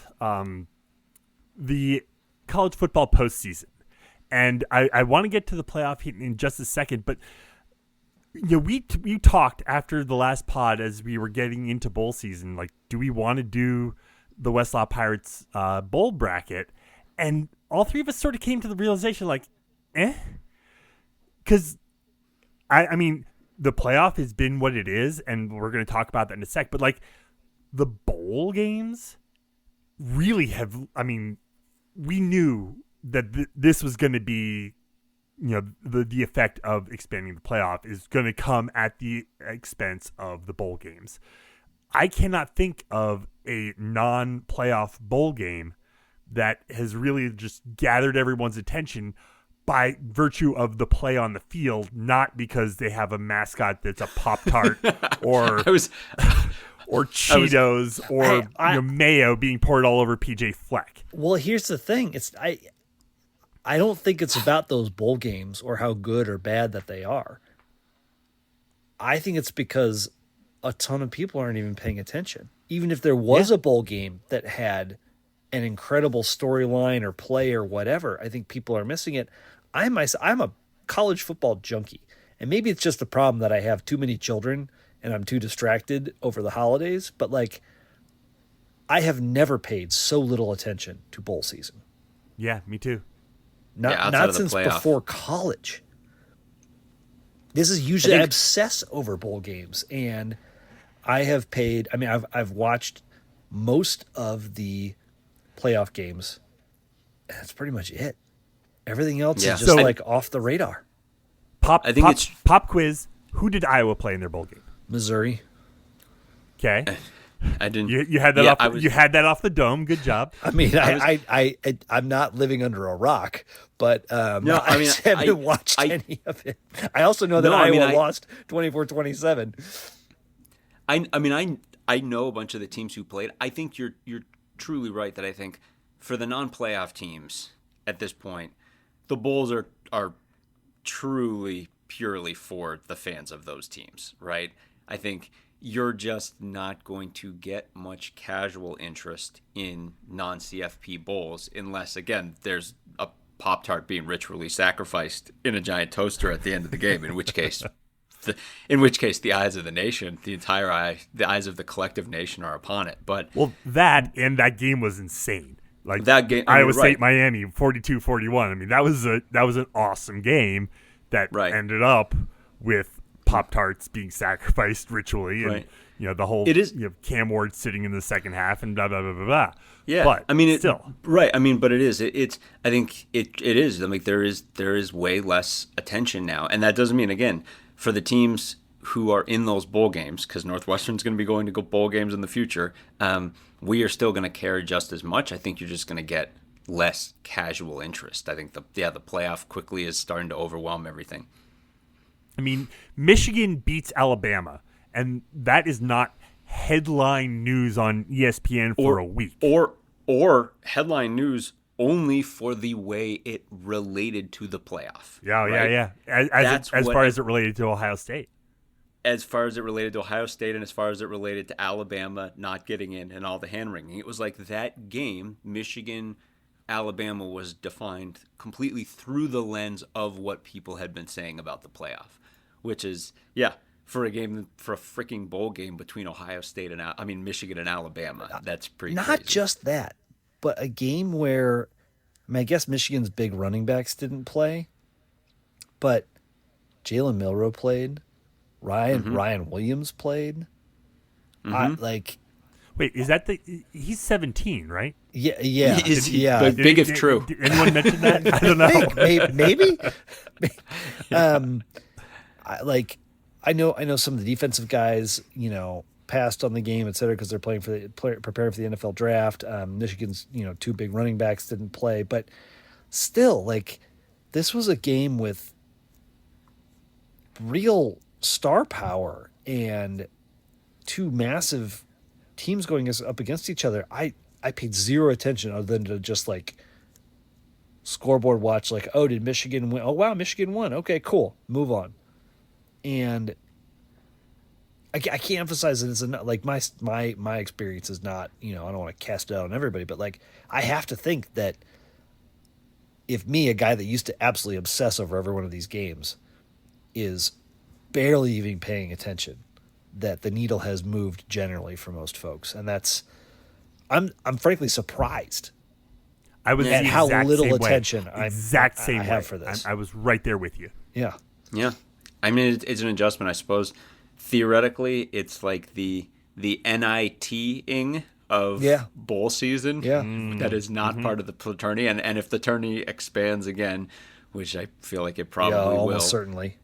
the college football postseason. And I want to get to the playoff in just a second, but we talked after the last pod as we were getting into bowl season, like, do we want to do the Westlaw Pirates bowl bracket? And all three of us sort of came to the realization, like, because I mean, the playoff has been what it is, and we're going to talk about that in a sec, but like the bowl games really have, I mean, we knew that this was going to be, the effect of expanding the playoff is going to come at the expense of the bowl games. I cannot think of a non-playoff bowl game that has really just gathered everyone's attention by virtue of the play on the field, not because they have a mascot that's a Pop-Tart or or Cheetos or mayo being poured all over PJ Fleck. Well, here's the thing. I don't think it's about those bowl games or how good or bad that they are. I think it's because a ton of people aren't even paying attention. Even if there was a bowl game that had an incredible storyline or play or whatever, I think people are missing it. I'm a college football junkie. And maybe it's just the problem that I have too many children and I'm too distracted over the holidays. But like, I have never paid so little attention to bowl season. Yeah, me too. Not since before college. This is usually I obsess over bowl games, and I have paid. I mean, I've watched most of the playoff games. And that's pretty much it. Everything else is just like off the radar. Pop quiz. Who did Iowa play in their bowl game? Missouri. Okay. I didn't. You had that you had that off the dome. Good job. I mean, I'm not living under a rock, but I haven't watched any of it. I also know that Iowa lost 24-27. I know a bunch of the teams who played. I think you're truly right that I think for the non-playoff teams at this point, the bowls are truly purely for the fans of those teams, right? I think you're just not going to get much casual interest in non-CFP bowls unless, again, there's a Pop-Tart being ritually sacrificed in a giant toaster at the end of the game, in which case the eyes of the nation, the eyes of the collective nation are upon it. But that game was insane. Like that game, Iowa State, Miami, 42-41. I mean, that was an awesome game that ended up with Pop-Tarts being sacrificed ritually, and the whole Cam Ward sitting in the second half and blah blah blah blah blah. Yeah, but I mean, still right. I mean, but it is. It's. I think it is. I mean, there is way less attention now, and that doesn't mean, again, for the teams who are in those bowl games, because Northwestern's going to be going to bowl games in the future. We are still going to care just as much. I think you're just going to get less casual interest. I think the playoff quickly is starting to overwhelm everything. I mean, Michigan beats Alabama, and that is not headline news on ESPN for a week. Or headline news only for the way it related to the playoff. Yeah. As far as it related to Ohio State. As far as it related to Ohio State and as far as it related to Alabama not getting in and all the hand-wringing. It was like that game, Michigan-Alabama, was defined completely through the lens of what people had been saying about the playoff, which is, for a freaking bowl game between Ohio State and Michigan and Alabama. That's pretty Not crazy. just that, but a game where, I guess Michigan's big running backs didn't play, but Jalen Milroe played. Ryan Williams played. Wait, is that he's 17, right? Yeah. Big if true. Did anyone mention that? I don't know. Maybe. I know some of the defensive guys, passed on the game, et cetera, because they're preparing for the NFL draft. Michigan's, two big running backs didn't play, but still, this was a game with real star power and two massive teams going up against each other. I paid zero attention other than to just scoreboard watch, did Michigan win? Oh wow, Michigan won. Okay, cool. Move on. And I can't emphasize that it's enough. My experience is not, I don't want to cast it out on everybody, but I have to think that if me, a guy that used to absolutely obsess over every one of these games, is barely even paying attention, that the needle has moved generally for most folks, and that's I'm frankly surprised. I was at how little attention I have for this. I was right there with you. Yeah. I mean, it's an adjustment, I suppose. Theoretically, it's like the NIT-ing of bowl season. Yeah. That is not part of the tourney, and if the tourney expands again, which I feel like it probably will, almost certainly.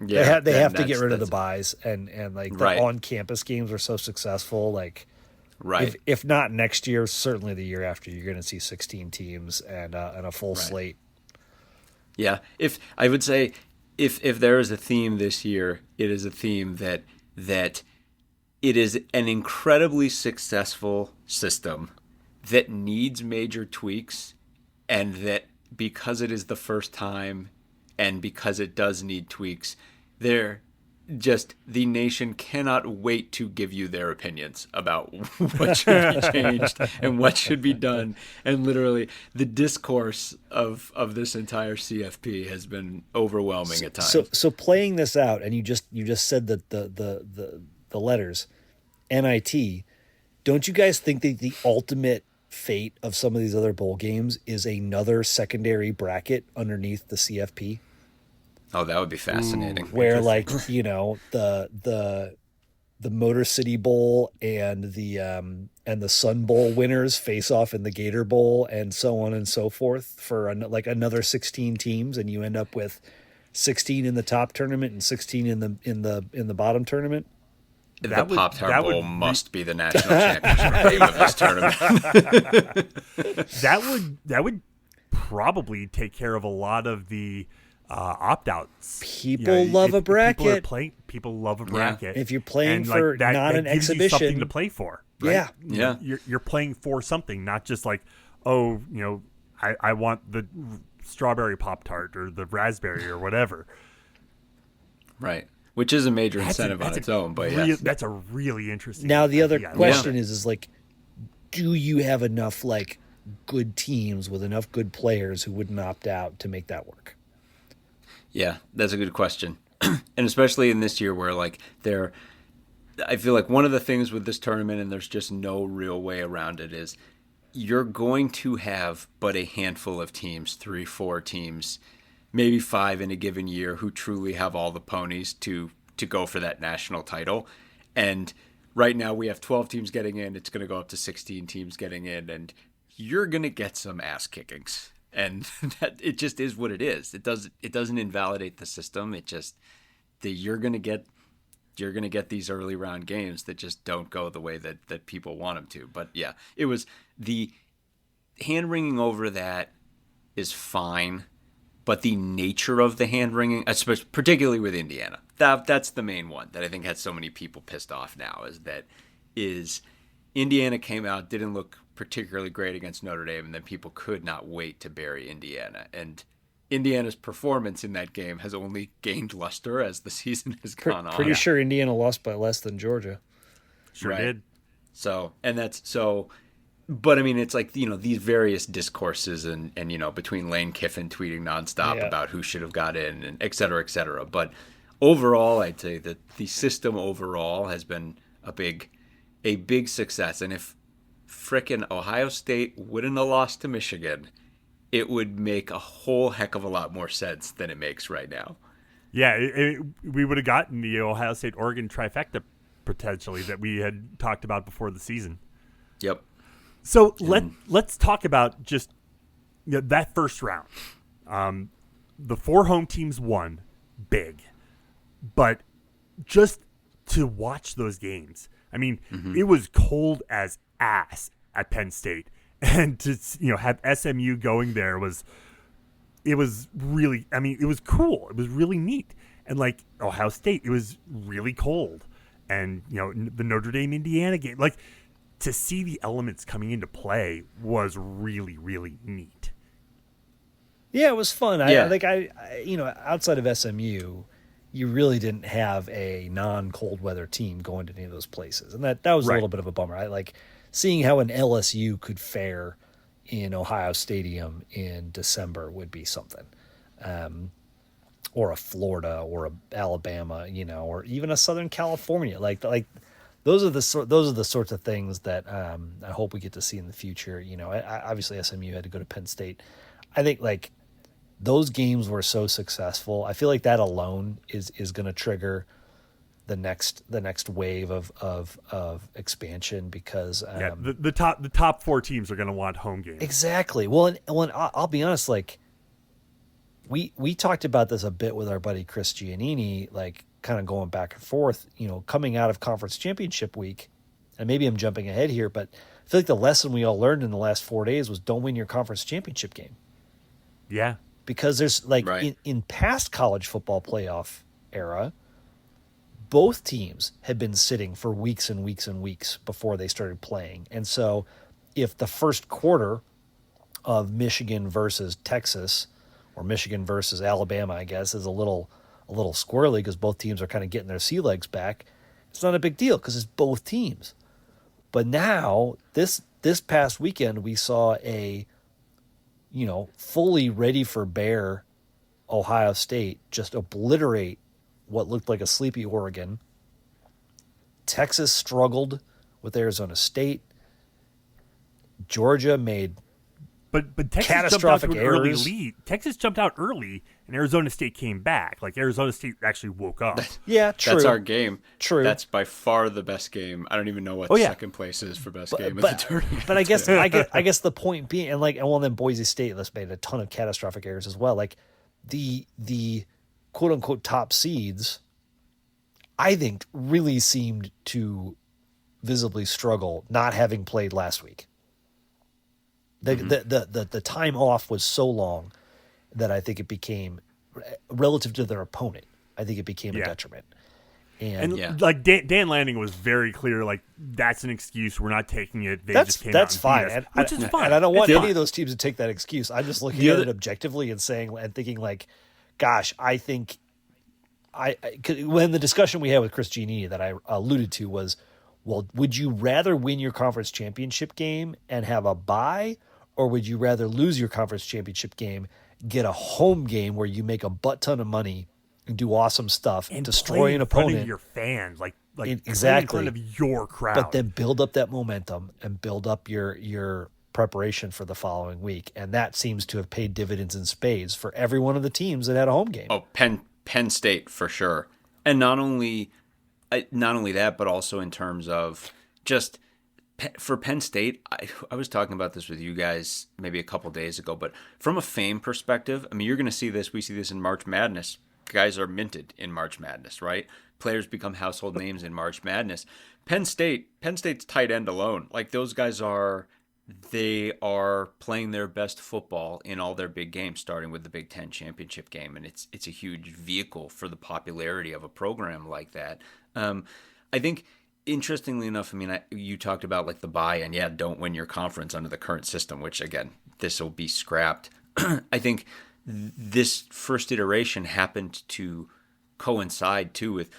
Yeah, they have to get rid of the buys, and the on-campus games are so successful. If not next year, certainly the year after, you're going to see 16 teams and a full slate. Yeah, if there is a theme this year, it is a theme that it is an incredibly successful system that needs major tweaks, and that because it is the first time and because it does need tweaks, there just the nation cannot wait to give you their opinions about what should be changed and what should be done. And literally the discourse of this entire CFP has been overwhelming at times. So playing this out, and you just said that the letters NIT, don't you guys think that the ultimate fate of some of these other bowl games is another secondary bracket underneath the CFP? Oh, that would be fascinating. Where, like, you know, the Motor City Bowl and the Sun Bowl winners face off in the Gator Bowl, and so on and so forth for like another 16 teams, and you end up with 16 in the top tournament and 16 in the bottom tournament. The Pop-Tart Bowl must be the national championship game of this tournament. That would probably take care of a lot of the opt-outs. People love a bracket. People love a bracket. If you're playing and for that, not that an gives exhibition, you something to play for. Right? Yeah. You're playing for something, not just like, oh, you know, I want the strawberry Pop-Tart or the raspberry or whatever. Right. Which is a major incentive on its own, but that's a really interesting. Now the other question is like, do you have enough like good teams with enough good players who wouldn't opt out to make that work? Yeah, that's a good question. And especially in this year where like I feel like one of the things with this tournament, and there's just no real way around it, is you're going to have but a handful of teams, 3-4 teams, maybe 5 in a given year, who truly have all the ponies to go for that national title. And right now we have 12 teams getting in. It's going to go up to 16 teams getting in, and you're going to get some ass kickings. And that it just is what it is. It doesn't invalidate the system. It just you're going to get these early round games that just don't go the way that people want them to. But yeah, it was the hand wringing over that is fine. But the nature of the hand wringing, especially particularly with Indiana, that's the main one that I think has so many people pissed off now. Is Indiana came out, didn't look particularly great against Notre Dame, and then people could not wait to bury Indiana. And Indiana's performance in that game has only gained luster as the season has gone on. Pretty sure Indiana lost by less than Georgia. Sure did. So, but I mean, it's like, you know, these various discourses and you know, between Lane Kiffin tweeting nonstop about who should have got in and et cetera, et cetera. But overall, I'd say that the system overall has been a big success. And if frickin' Ohio State wouldn't have lost to Michigan, it would make a whole heck of a lot more sense than it makes right now. Yeah, we would have gotten the Ohio State-Oregon trifecta potentially that we had talked about before the season. Yep. So let's talk about just that first round. The 4 home teams won big, but just to watch those games, I mean, it was cold as ass at Penn State, and to have SMU going there was really, I mean, it was cool. It was really neat. And like Ohio State, it was really cold, and the Notre Dame Indiana game, like, to see the elements coming into play was really, really neat. Yeah, it was fun. I think outside of SMU, you really didn't have a non-cold weather team going to any of those places, and that was a little bit of a bummer. I like seeing how an LSU could fare in Ohio Stadium in December would be something, or a Florida or a Alabama, or even a Southern California. Like those are the sorts of things that I hope we get to see in the future. Obviously SMU had to go to Penn State. I think like those games were so successful. I feel like that alone is going to trigger the next wave of expansion, because the top 4 teams are going to want home games. Exactly. Well, and I'll be honest, like we talked about this a bit with our buddy Chris Giannini, like kind of going back and forth, coming out of conference championship week, and maybe I'm jumping ahead here, but I feel like the lesson we all learned in the last 4 days was don't win your conference championship game. Yeah. Because there's like in past college football playoff era, both teams had been sitting for weeks and weeks and weeks before they started playing. And so if the first quarter of Michigan versus Texas, or Michigan versus Alabama, I guess, is a little squirrely because both teams are kind of getting their sea legs back, it's not a big deal because it's both teams. But now, this past weekend, we saw a, fully ready for bear Ohio State just obliterate what looked like a sleepy Oregon. Texas struggled with Arizona State. Georgia made but Texas catastrophic jumped out to an early errors. lead. Texas jumped out early, and Arizona State came back. Like, Arizona State actually woke up. Yeah, true. That's our game. True. That's by far the best game. I don't even know what second place is for best game of the tournament. But I guess the point being, and then Boise State made a ton of catastrophic errors as well. Like the quote unquote top seeds, I think really seemed to visibly struggle not having played last week. The time off was so long that I think it became, relative to their opponent, I think it became a detriment. And like Dan Lanning was very clear, like, that's an excuse. We're not taking it. They just came that's out fine, and beat us, which is fine. And I don't want any of those teams to take that excuse. I'm just looking at it objectively and thinking like, gosh, I think when the discussion we had with Chris Giannini that I alluded to was, well, would you rather win your conference championship game and have a bye, or would you rather lose your conference championship game, get a home game where you make a butt ton of money and do awesome stuff and destroy an opponent, in front of your fans, like exactly in front of your crowd, but then build up that momentum and build up your preparation for the following week, and that seems to have paid dividends in spades for every one of the teams that had a home game. Oh, Penn State for sure, and not only that, but also in terms of just. For Penn State, I was talking about this with you guys maybe a couple days ago, but from a fame perspective, I mean, you're going to see this. We see this in March Madness. Guys are minted in March Madness, right? Players become household names in March Madness. Penn State's tight end alone. Like, those guys they are playing their best football in all their big games, starting with the Big Ten championship game, and it's a huge vehicle for the popularity of a program like that. I think. Interestingly enough, I mean, you talked about like the bye and don't win your conference under the current system, which again, this will be scrapped. I think this first iteration happened to coincide too with,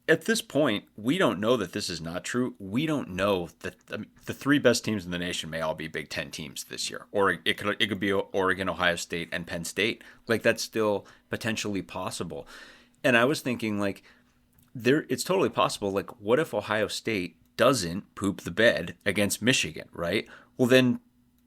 at this point, we don't know that this is not true. We don't know that the three best teams in the nation may all be Big Ten teams this year, or it could be Oregon, Ohio State, and Penn State. Like, that's still potentially possible. And I was thinking like, it's totally possible. Like, what if Ohio State doesn't poop the bed against Michigan, right? Well, then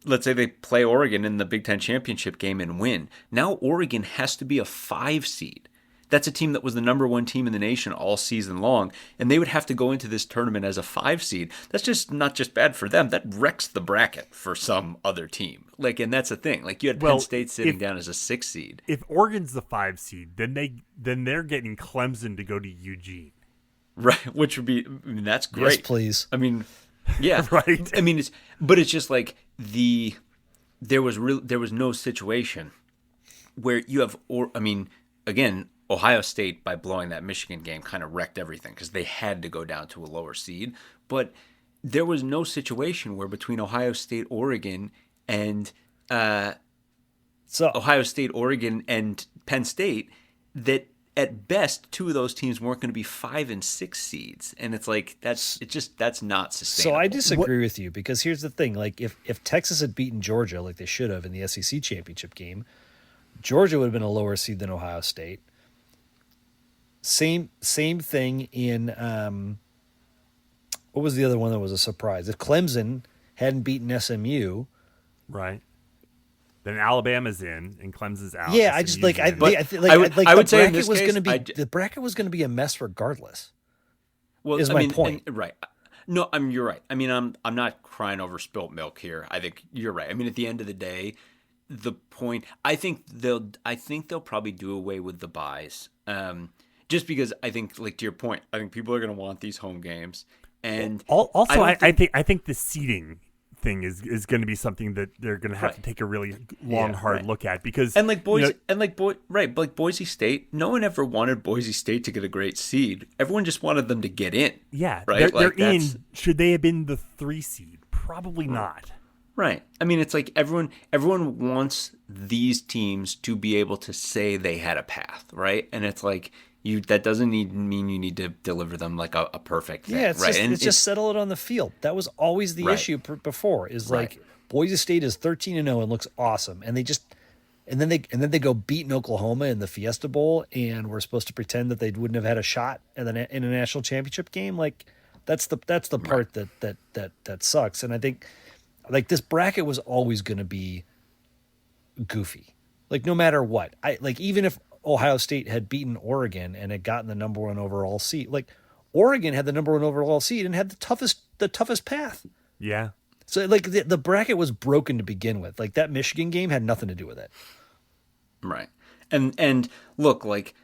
let's say they play Oregon in the Big Ten championship game and win. Now Oregon has to be a 5 seed. That's a team that was the number 1 team in the nation all season long, and they would have to go into this tournament as a 5 seed. That's just not just bad for them. That wrecks the bracket for some other team. Like, and that's the thing. Like, you had Penn State sitting down as a 6 seed. If Oregon's the 5 seed, then they're getting Clemson to go to Eugene. Right, which would be, I mean, that's great. Yes, please. I mean, yeah. Right. I mean, it's just like there was no situation where you have, again, Ohio State, by blowing that Michigan game, kind of wrecked everything because they had to go down to a lower seed. But there was no situation where between Ohio State, Oregon, and Ohio State, Oregon, and Penn State, that at best 2 of those teams weren't going to be 5 and 6 seeds, and it's like that's not sustainable. So I disagree with you, because here's the thing: like, if Texas had beaten Georgia like they should have in the SEC championship game, Georgia would have been a lower seed than Ohio State. Same thing in what was the other one that was a surprise? If Clemson hadn't beaten SMU, right? Then Alabama's in and Clemson's out. Yeah, I just like I would say in this case, the bracket was going to be a mess regardless. Well, is my point. Right. No, you're right. I mean, I'm not crying over spilt milk here. I think you're right. I mean, at the end of the day, the point, I think they'll probably do away with the buys. Just because I think, like, to your point, I think people are going to want these home games. And also, I think the seeding thing is going to be something that they're going to have to take a really long, hard look at, because and like Boise State, no one ever wanted Boise State to get a great seed. Everyone just wanted them to get in. Yeah, right. They're in. Should they have been the 3 seed? Probably not. Right. I mean, it's like everyone wants these teams to be able to say they had a path, right? And it's like that doesn't mean you need to deliver them like a perfect thing, yeah, it's right? Just, just settle it on the field. That was always the issue before. Is like Boise State is 13-0 and looks awesome, and then they go beating Oklahoma in the Fiesta Bowl, and we're supposed to pretend that they wouldn't have had a shot in a national championship game. Like that's the part that sucks. And I think like this bracket was always going to be goofy, like no matter what. Even if Ohio State had beaten Oregon and had gotten the number 1 overall seed, like Oregon had the number 1 overall seed and had the toughest path. Yeah. So like the bracket was broken to begin with. Like that Michigan game had nothing to do with it. Right. And look, like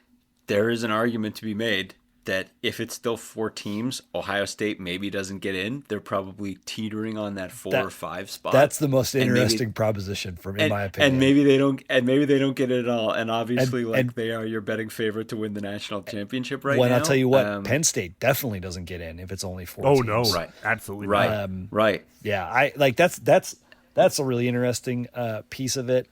there is an argument to be made that if it's still 4 teams, Ohio State maybe doesn't get in. They're probably teetering on that 4 or 5 spot. That's the most interesting proposition in my opinion. And maybe they don't get it at all. And obviously, they are your betting favorite to win the national championship right now. Well, I'll tell you what, Penn State definitely doesn't get in if it's only 4 teams. Oh no, right, absolutely, right, right. Yeah, I like that's a really interesting piece of it.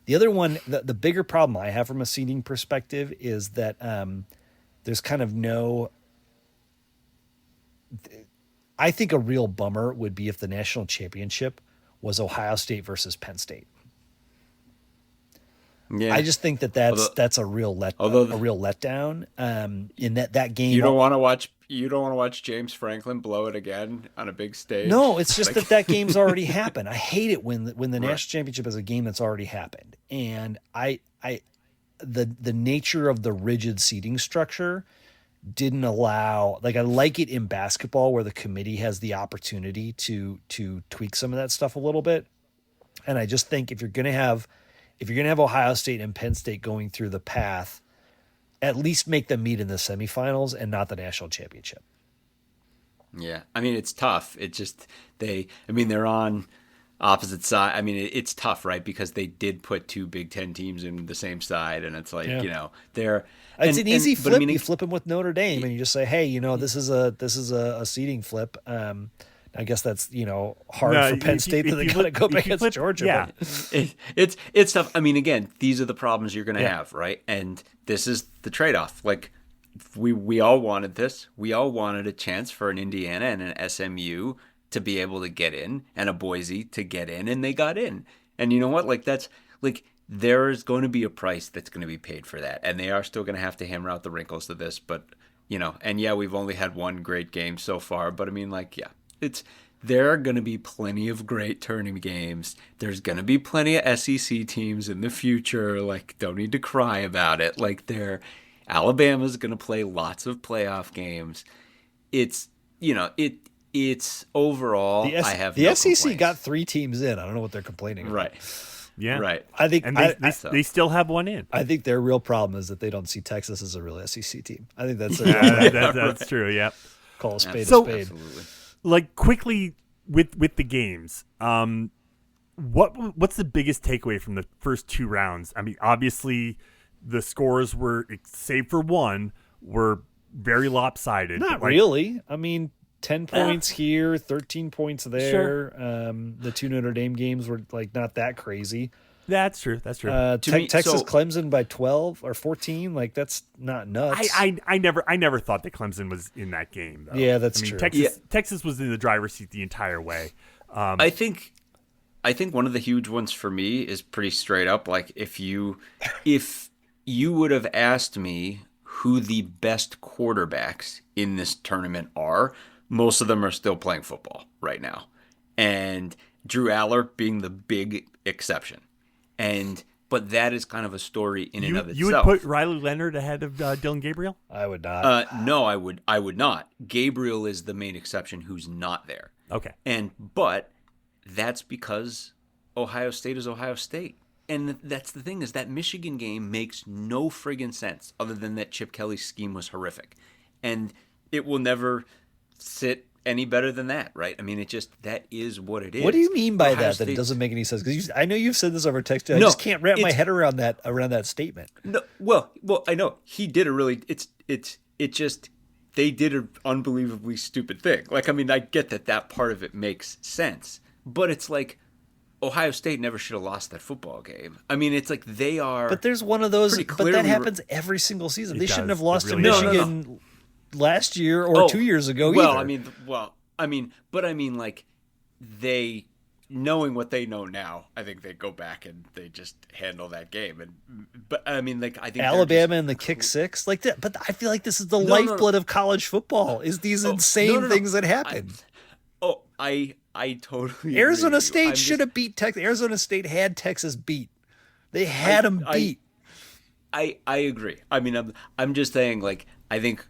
The other one, the bigger problem I have from a seeding perspective is that there's kind of no. I think a real bummer would be if the national championship was Ohio State versus Penn State. Yeah. I just think that's a real letdown. In that game, you don't want to watch James Franklin blow it again on a big stage. No, it's just that game's already happened. I hate it when the national championship is a game that's already happened, and the nature of the rigid seating structure didn't allow. Like I like it in basketball where the committee has the opportunity to tweak some of that stuff a little bit, and I just think if you're gonna have Ohio State and Penn State going through the path, at least make them meet in the semifinals and not the national championship. Yeah. I mean, it's tough. It's just they're on opposite side. I mean, it's tough, right? Because they did put 2 Big Ten teams in the same side, and it's like, they're... It's an easy flip. You flip them with Notre Dame, and you just say, hey, this is a seeding flip. I guess that's hard for Penn State that they got to go back against Georgia. Yeah, it's tough. I mean, again, these are the problems you're going to have, right? And this is the trade-off. Like we all wanted this. We all wanted a chance for an Indiana and an SMU to be able to get in, and a Boise to get in, and they got in. And you know what? Like that's like there is going to be a price that's going to be paid for that, and they are still going to have to hammer out the wrinkles to this. But and yeah, we've only had one great game so far. But I mean, like, yeah. There are going to be plenty of great tournament games. There's going to be plenty of SEC teams in the future. Like, don't need to cry about it. Like, Alabama's going to play lots of playoff games. It's overall. The SEC complaints. got 3 teams in. I don't know what they're complaining about. Right. Yeah. Right. I think they still have one in. I think their real problem is that they don't see Texas as a real SEC team. I think that's that's true. Yeah. Call a spade a spade. Absolutely. Like quickly with the games, what's the biggest takeaway from the first 2 rounds? I mean, obviously the scores were, save for one, were very lopsided. Not really. I mean, 10 points here, 13 points there. Sure. The 2 Notre Dame games were like not that crazy. That's true. Texas Clemson by 12 or 14, like that's not nuts. I never thought that Clemson was in that game, though. Yeah, that's true. Texas was in the driver's seat the entire way. I think one of the huge ones for me is pretty straight up. Like if you would have asked me who the best quarterbacks in this tournament are, most of them are still playing football right now, and Drew Aller being the big exception. But that is kind of a story in and of itself. You would put Riley Leonard ahead of Dylan Gabriel? I would not. No, I would not. Gabriel is the main exception who's not there. Okay. But that's because Ohio State is Ohio State. And that's the thing, is that Michigan game makes no friggin' sense other than that Chip Kelly's scheme was horrific. And it will never sit any better than that, right? I mean, that is what it is. What do you mean by Ohio that? That State, it doesn't make any sense? Because I know you've said this over text. I No, just can't wrap my head around that statement. No, well, I know he did a really. It just they did an unbelievably stupid thing. Like, I mean, I get that part of it makes sense, but it's like Ohio State never should have lost that football game. I mean, it's like they are. But there's one of those. pretty But that clearly happens every single season. They shouldn't does. have lost It to really does. Michigan last year or 2 years ago. Well, either. but like they, knowing what they know now, I think they go back and they just handle that game. But I mean, like, I think Alabama and the kick six like that. But I feel like this is the lifeblood of college football. Is these insane things that happen. I totally Arizona agree State should have beat Texas. Arizona State had Texas beat. They had them beat. I agree. I mean, I'm just saying, like, I think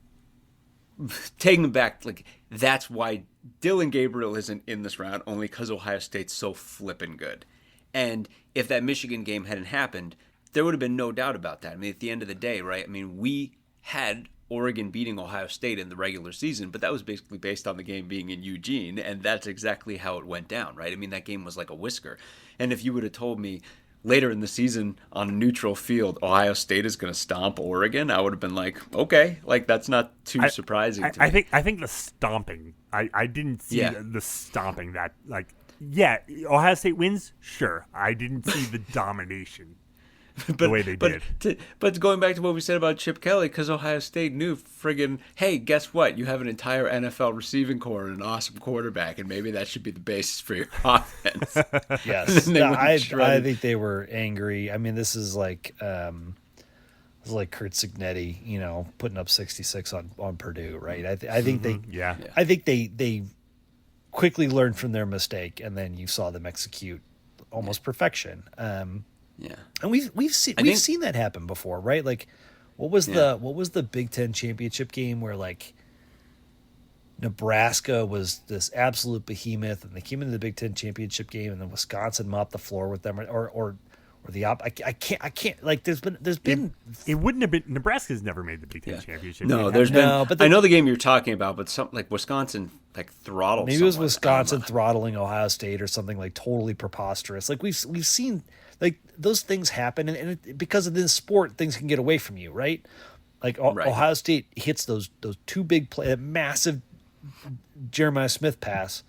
taking them back, like, that's why Dylan Gabriel isn't in this round, only because Ohio State's so flippin' good. And if that Michigan game hadn't happened, there would have been no doubt about that. I mean, at the end of the day, right? I mean, we had Oregon beating Ohio State in the regular season, but that was basically based on the game being in Eugene, and that's exactly how it went down, right? I mean, that game was like a whisker. And if you would have told me later in the season on a neutral field, Ohio State is going to stomp Oregon, I would have been like, okay, like, that's not too surprising to me. I think the stomping, I didn't see the stomping that, like, yeah, Ohio State wins, sure. I didn't see the domination. The way they did. But going back to what we said about Chip Kelly, because Ohio State knew friggin', hey, guess what? You have an entire NFL receiving core and an awesome quarterback, and maybe that should be the basis for your offense. Yes. No, I think they were angry. I mean, this is like Kurt Signetti, putting up 66 on Purdue, right? I think I think they quickly learned from their mistake, and then you saw them execute almost perfection. Yeah, and we've seen that happen before, right? Like, what was the Big Ten championship game where, like, Nebraska was this absolute behemoth, and they came into the Big Ten championship game, and then Wisconsin mopped the floor with them, or the I can't like. There's been it wouldn't have been. Nebraska's never made the Big Ten championship. No, there's been. But I know the game you're talking about, but something like Wisconsin like throttled. Maybe it was Wisconsin throttling Ohio State or something like totally preposterous. Like we've seen. Like, those things happen, and because of this sport, things can get away from you, right? Like, Ohio State hits those two big massive Jeremiah Smith pass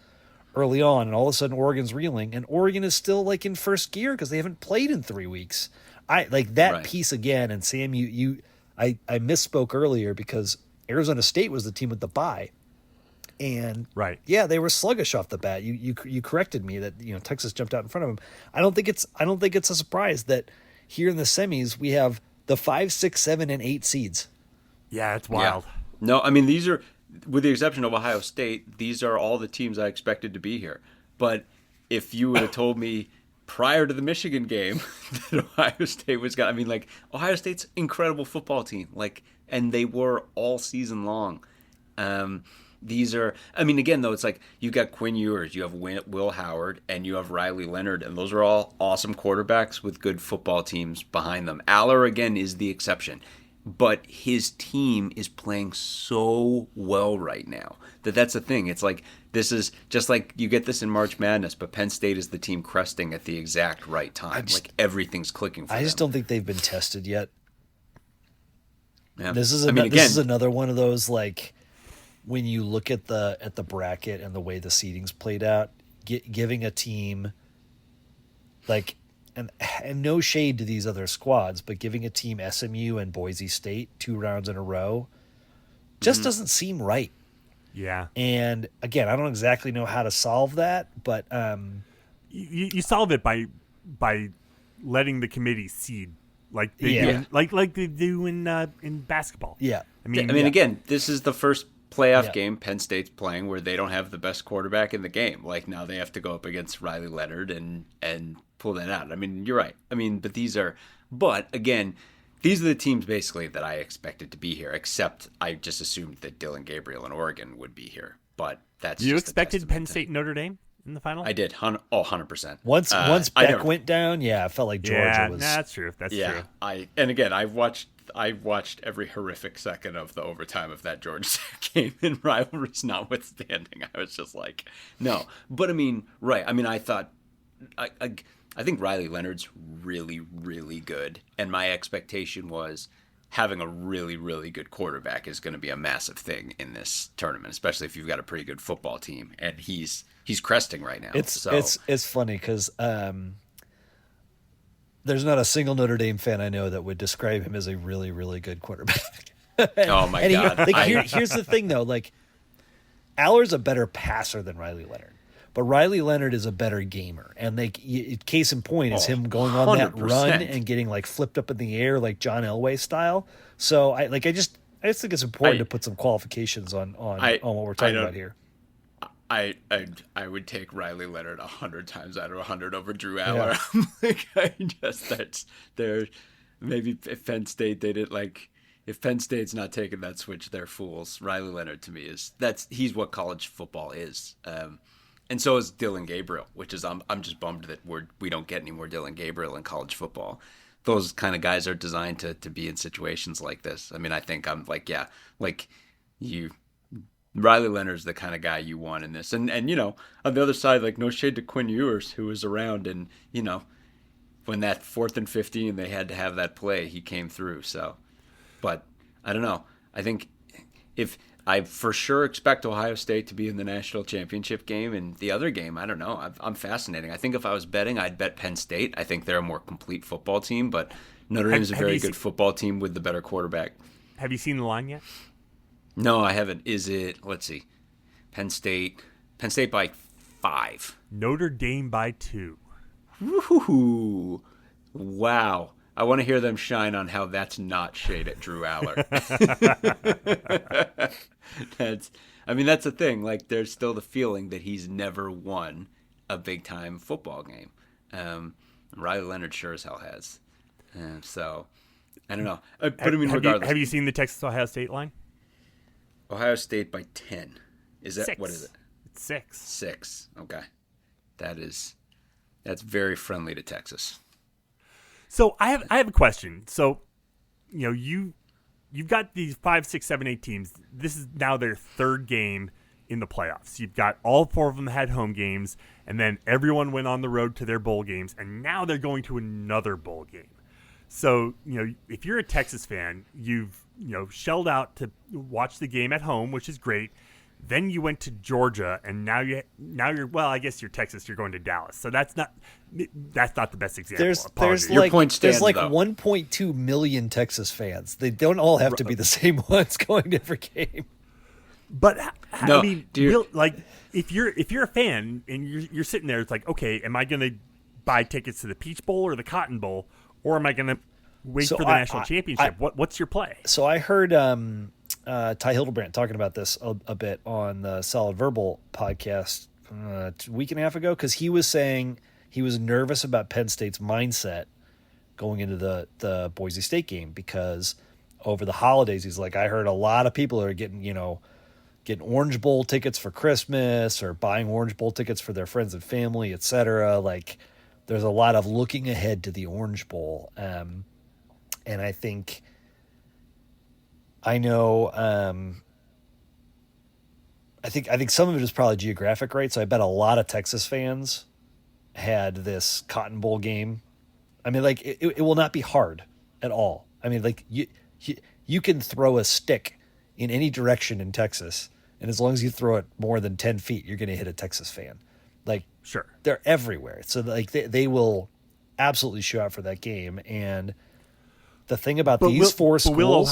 early on, and all of a sudden Oregon's reeling, and Oregon is still, like, in first gear because they haven't played in 3 weeks. I like that piece again, and Sam, I misspoke earlier because Arizona State was the team with the bye. And they were sluggish off the bat. You corrected me that Texas jumped out in front of them. I don't think it's a surprise that here in the semis we have the 5, 6, 7, and 8 seeds. Yeah, it's wild. Yeah. No, I mean, these are, with the exception of Ohio State, these are all the teams I expected to be here. But if you would have told me prior to the Michigan game that Ohio State was going, I mean, like, Ohio State's an incredible football team, like, and they were all season long. These are, I mean, again, though, it's like you got Quinn Ewers, you have Will Howard, and you have Riley Leonard, and those are all awesome quarterbacks with good football teams behind them. Aller, again, is the exception, but his team is playing so well right now that's the thing. It's like, this is just like you get this in March Madness, but Penn State is the team cresting at the exact right time. Like, everything's clicking for them. I just don't think they've been tested yet. Yeah. This is another one of those, like, when you look at the bracket and the way the seeding's played out, giving a team, like, and no shade to these other squads, but giving a team SMU and Boise State 2 rounds in a row just doesn't seem right. Yeah. And again, I don't exactly know how to solve that, but you solve it by letting the committee seed like they do in basketball. Yeah. I mean, again, this is the first playoff game Penn State's playing where they don't have the best quarterback in the game. Like, now they have to go up against Riley Leonard and pull that out. I mean, you're right. I mean, but again, these are the teams basically that I expected to be here, except I just assumed that Dylan Gabriel and Oregon would be here. But that's you just expected Penn State and Notre Dame in the final? I did. 100%. Once Beck went down, I felt like Georgia was. That's true. That's true. And again, I've watched I watched every horrific second of the overtime of that Georgia Tech game, and rivalries notwithstanding, I was just like, no. But I mean, right? I mean, I thought, I think Riley Leonard's really, really good, and my expectation was having a really, really good quarterback is going to be a massive thing in this tournament, especially if you've got a pretty good football team, and he's cresting right now. It's funny because there's not a single Notre Dame fan I know that would describe him as a really, really good quarterback. Oh my God! Here's the thing though, like Aller's a better passer than Riley Leonard. But Riley Leonard is a better gamer, and like case in point is him going on 100%. That run and getting like flipped up in the air like John Elway style. So I just think it's important to put some qualifications on what we're talking about here. I would take Riley Leonard 100 times out of 100 over Drew Aller. Yeah. Maybe if Penn State they did like. If Penn State's not taking that switch, they're fools. Riley Leonard to me he's what college football is. And so is Dylan Gabriel, which is I'm just bummed that we don't get any more Dylan Gabriel in college football. Those kind of guys are designed to be in situations like this. I mean, I think I'm like, yeah, like you, Riley Leonard's the kind of guy you want in this. And you know, on the other side, like no shade to Quinn Ewers, who was around, and you know, when that 4th and 15 they had to have that play, he came through. So, but I don't know. I think if I for sure expect Ohio State to be in the national championship game, and the other game, I don't know. I'm fascinating. I think if I was betting, I'd bet Penn State. I think they're a more complete football team, but Notre Dame is a very good football team with the better quarterback. Have you seen the line yet? No, I haven't. Is it? Let's see. Penn State by 5. Notre Dame by 2. Woohoo! Wow. I want to hear them shine on how that's not shade at Drew Aller. That's the thing. Like, there's still the feeling that he's never won a big time football game. Riley Leonard sure as hell has. So, I don't know. But I mean, regardless. Have you seen the Texas Ohio State line? Ohio State by 10. Is that 6. What is it? It's 6. 6. Okay, that's very friendly to Texas. So I have a question. So, you know, you've got these 5, 6, 7, 8 teams. This is now their 3rd game in the playoffs. You've got all 4 of them had home games, and then everyone went on the road to their bowl games, and now they're going to another bowl game. So, you know, if you're a Texas fan, you've, you know, shelled out to watch the game at home, which is great. Then you went to Georgia, and now you're well. I guess you're Texas. You're going to Dallas, so that's not the best example. There's Your point stands, like though. 1.2 million Texas fans. They don't all have to be the same ones going to every game. But no, I mean, like if you're a fan and you're sitting there, it's like, okay, am I going to buy tickets to the Peach Bowl or the Cotton Bowl, or am I going to wait for the national championship? What's your play? So I heard Ty Hildebrand talking about this a bit on the Solid Verbal podcast a week and a half ago, because he was saying he was nervous about Penn State's mindset going into the Boise State game, because over the holidays, he's like, I heard a lot of people are getting Orange Bowl tickets for Christmas or buying Orange Bowl tickets for their friends and family, etc. Like, there's a lot of looking ahead to the Orange Bowl. And I think I think some of it is probably geographic, right? So I bet a lot of Texas fans had this Cotton Bowl game. I mean, like, it will not be hard at all. I mean, like, you can throw a stick in any direction in Texas, and as long as you throw it more than 10 feet, you're going to hit a Texas fan. Like, sure, they're everywhere. So like they will absolutely show out for that game. And the thing about these 4 schools, will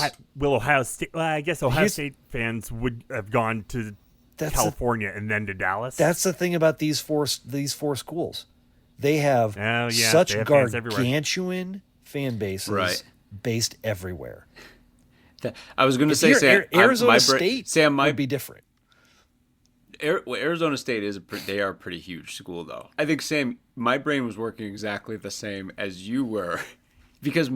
Ohio State? Well, I guess Ohio State fans would have gone to California and then to Dallas. That's the thing about these four schools. They have such gargantuan fan bases based everywhere. I was going to say, Sam, Arizona State would be different. Arizona State they are a pretty huge school, though. I think, Sam, my brain was working exactly the same as you were, because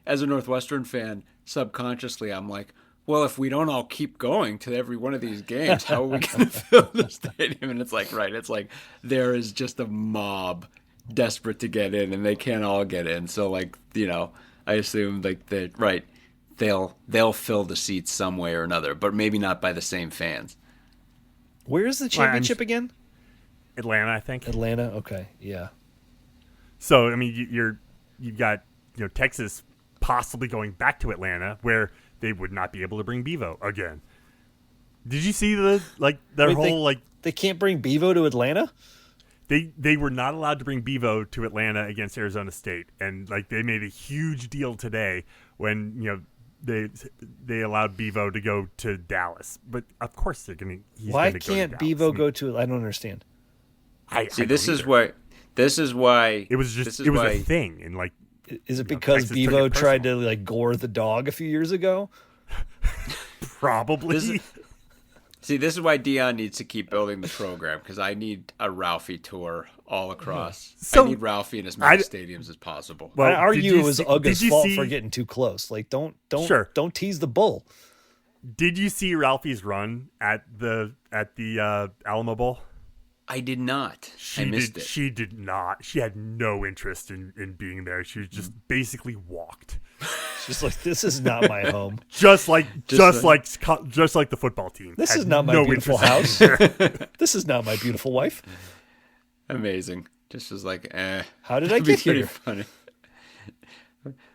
as a Northwestern fan, subconsciously, I'm like, well, if we don't all keep going to every one of these games, how are we going to fill the stadium? And it's like, there is just a mob desperate to get in, and they can't all get in. So, like, you know, I assume, like, they'll fill the seats some way or another, but maybe not by the same fans. Where's the championship again? Atlanta, I think. Atlanta. Okay, yeah. So I mean, you've got Texas possibly going back to Atlanta, where they would not be able to bring Bevo again. Did you see They can't bring Bevo to Atlanta? They were not allowed to bring Bevo to Atlanta against Arizona State, and they made a huge deal today when they allowed Bevo to go to Dallas. But of course Why can't Bevo go to? I don't understand. This is why it was a thing, and is it because Bevo tried to gore the dog a few years ago? Probably. This is why Dion needs to keep building the program, because I need a Ralphie tour all across. I need Ralphie in as many stadiums as possible. Well, I argue it was Uga's fault for getting too close. Don't tease the bull. Did you see Ralphie's run at the Alamo Bowl? I did not. I missed it. She did not. She had no interest in being there. She just basically walked. She's like, this is not my home. just like the football team. This is not my beautiful house. This is not my beautiful wife. Amazing. Just was like, how did I get here? Funny.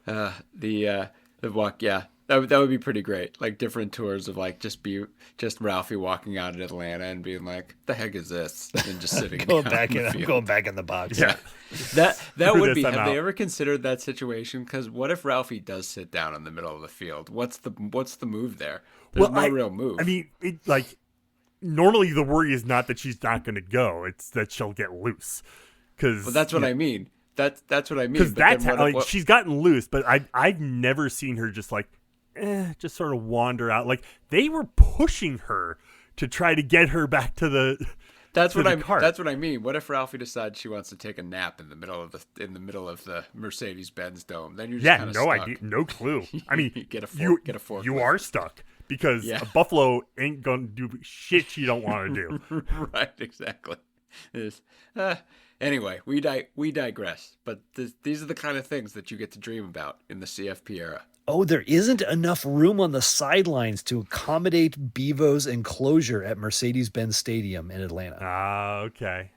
The walk, yeah. That would be pretty great. Different tours of just Ralphie walking out in Atlanta and being like, "The heck is this?" And just sitting I'm going back in the box. Yeah, that would be. Have they ever considered that situation? Because what if Ralphie does sit down in the middle of the field? What's the move there? There's no real move. I mean, normally the worry is not that she's not going to go; it's that she'll get loose. Well, that's what I mean. That's what I mean. Because she's gotten loose, but I've never seen her just just sort of wander out. They were pushing her to try to get her back to the. That's what I mean. What if Ralphie decides she wants to take a nap in the middle of the Mercedes-Benz Dome? Then you're just stuck. Idea, no clue. I mean, get a fork. You are stuck because Buffalo ain't gonna do shit you don't want to do. Right, exactly. Anyway, we digress. But these are the kind of things that you get to dream about in the CFP era. Oh, there isn't enough room on the sidelines to accommodate Bevo's enclosure at Mercedes-Benz Stadium in Atlanta. Okay.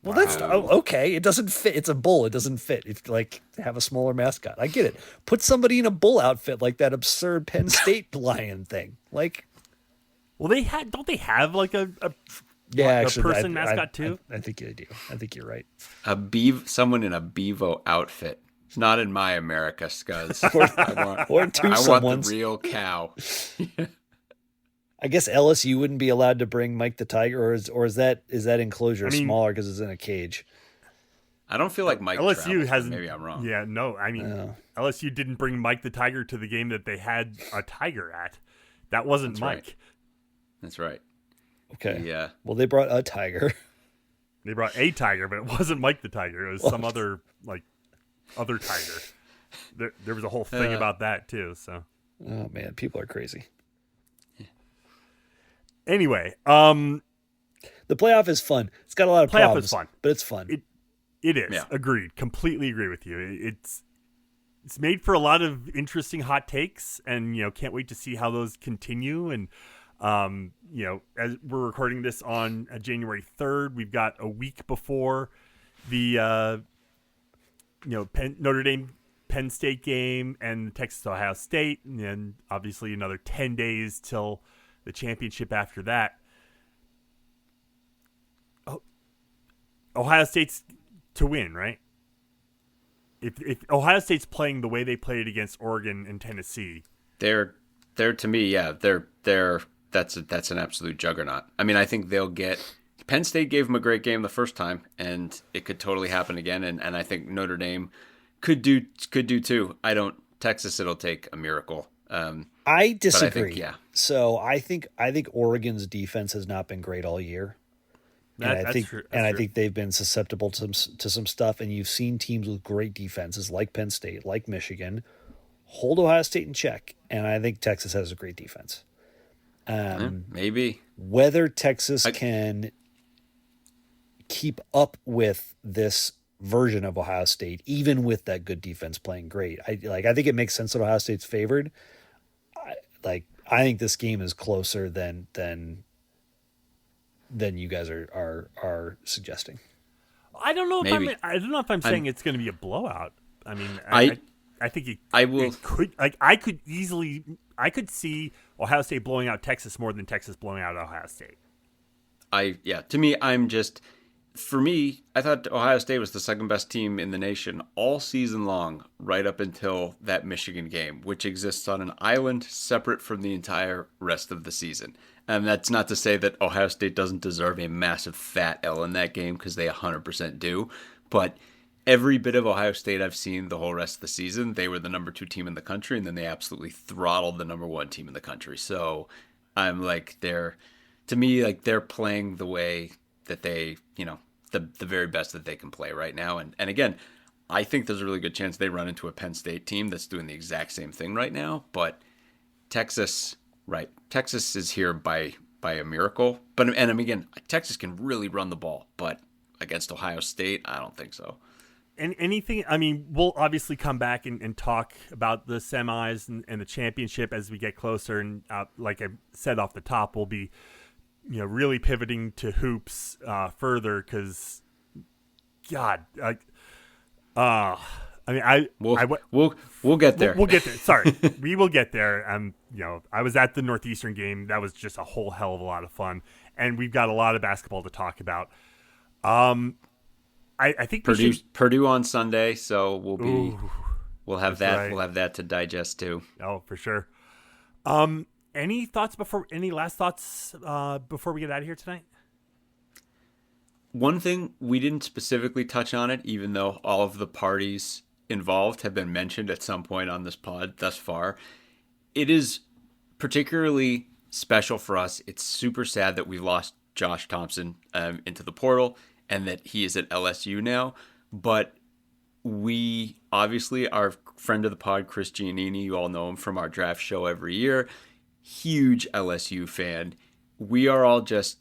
Well, that's okay. It doesn't fit. It's a bull. It doesn't fit. If have a smaller mascot, I get it. Put somebody in a bull outfit like that absurd Penn State lion thing. Well, don't they have a person mascot too? I think you do. I think you're right. Someone in a Bevo outfit. Not in my America, Scuzz. I want the real cow. I guess LSU wouldn't be allowed to bring Mike the Tiger, or is that enclosure smaller because it's in a cage? I don't feel like Mike LSU hasn't. Maybe I'm wrong. Yeah, no. I mean, LSU didn't bring Mike the Tiger to the game that they had a tiger at. That wasn't Mike. Right. That's right. Okay. Yeah. Well, they brought a tiger. They brought a tiger, but it wasn't Mike the Tiger. It was some other tiger. There was a whole thing about that too. So. Oh man, people are crazy. Anyway, the playoff is fun. It's got a lot of problems. Is fun, but it's fun. It is. Yeah. Agreed. Completely agree with you. It's made for a lot of interesting hot takes, and can't wait to see how those continue. And as we're recording this on January 3rd, we've got a week before the Notre Dame Penn State game and Texas Ohio State, and then obviously another 10 days till the championship after that. Ohio State's to win, right? If Ohio State's playing the way they played against Oregon and Tennessee, they're to me, yeah, that's an absolute juggernaut. I mean, I think they'll get. Penn State gave them a great game the first time, and it could totally happen again. And I think Notre Dame could do too. Texas, it'll take a miracle. I disagree. I think, yeah. So I think Oregon's defense has not been great all year. That's true. I think they've been susceptible to some stuff. And you've seen teams with great defenses like Penn State, like Michigan, hold Ohio State in check. And I think Texas has a great defense. Maybe whether Texas can keep up with this version of Ohio State, even with that good defense playing great. I think it makes sense that Ohio State's favored. I think this game is closer than you guys are suggesting. I don't know Maybe. if I'm saying it's going to be a blowout. I mean, I think I could see Ohio State blowing out Texas more than Texas blowing out Ohio State. To me, for me, I thought Ohio State was the second best team in the nation all season long, right up until that Michigan game, which exists on an island separate from the entire rest of the season. And that's not to say that Ohio State doesn't deserve a massive fat L in that game, because they 100% do. But every bit of Ohio State I've seen the whole rest of the season, they were the number 2 team in the country, and then they absolutely throttled the number 1 team in the country. So I'm like, they're playing the way that they, the very best that they can play right now. And again, I think there's a really good chance they run into a Penn State team that's doing the exact same thing right now. But Texas is here by a miracle. And again, Texas can really run the ball, but against Ohio State, I don't think so. And anything, I mean, we'll obviously come back and talk about the semis and the championship as we get closer. And like I said off the top, we'll be, really pivoting to hoops further, because, God, we'll get there. We'll get there. Sorry, we will get there. I was at the Northeastern game. That was just a whole hell of a lot of fun, and we've got a lot of basketball to talk about. I think Purdue on Sunday, so we'll have that. Right. We'll have that to digest too. Oh, for sure. Any last thoughts before we get out of here tonight? One thing, we didn't specifically touch on it, even though all of the parties involved have been mentioned at some point on this pod thus far. It is particularly special for us. It's super sad that we lost Josh Thompson into the portal, and that he is at LSU now. But we obviously, our friend of the pod, Chris Giannini, you all know him from our draft show every year, huge LSU fan. We are all just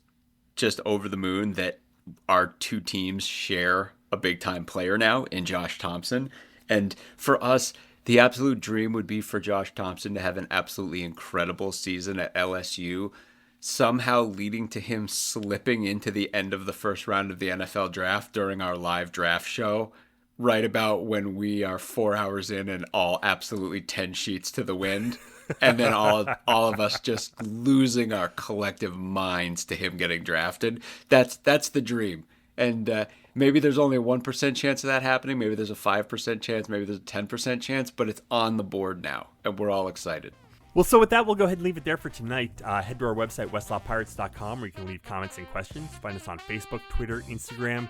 over the moon that our 2 teams share a big time player now in Josh Thompson. And for us, the absolute dream would be for Josh Thompson to have an absolutely incredible season at LSU, somehow leading to him slipping into the end of the first round of the NFL draft during our live draft show, right about when we are 4 hours in and all absolutely 10 sheets to the wind. And then all of us just losing our collective minds to him getting drafted. That's the dream. And maybe there's only a 1% chance of that happening. Maybe there's a 5% chance. Maybe there's a 10% chance. But it's on the board now, and we're all excited. Well, so with that, we'll go ahead and leave it there for tonight. Head to our website, westlawpirates.com, where you can leave comments and questions. Find us on Facebook, Twitter, Instagram,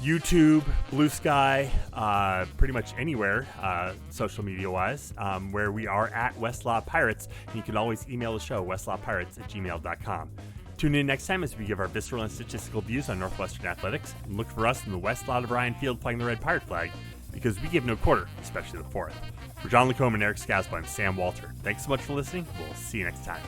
YouTube, Blue Sky, pretty much anywhere, social media-wise, where we are at Westlaw Pirates. And you can always email the show, westlawpirates@gmail.com. Tune in next time as we give our visceral and statistical views on Northwestern athletics. And look for us in the west lot of Ryan Field flying the red pirate flag, because we give no quarter, especially the fourth. For John Lacombe and Eric Skasba, I'm Sam Walter. Thanks so much for listening. We'll see you next time.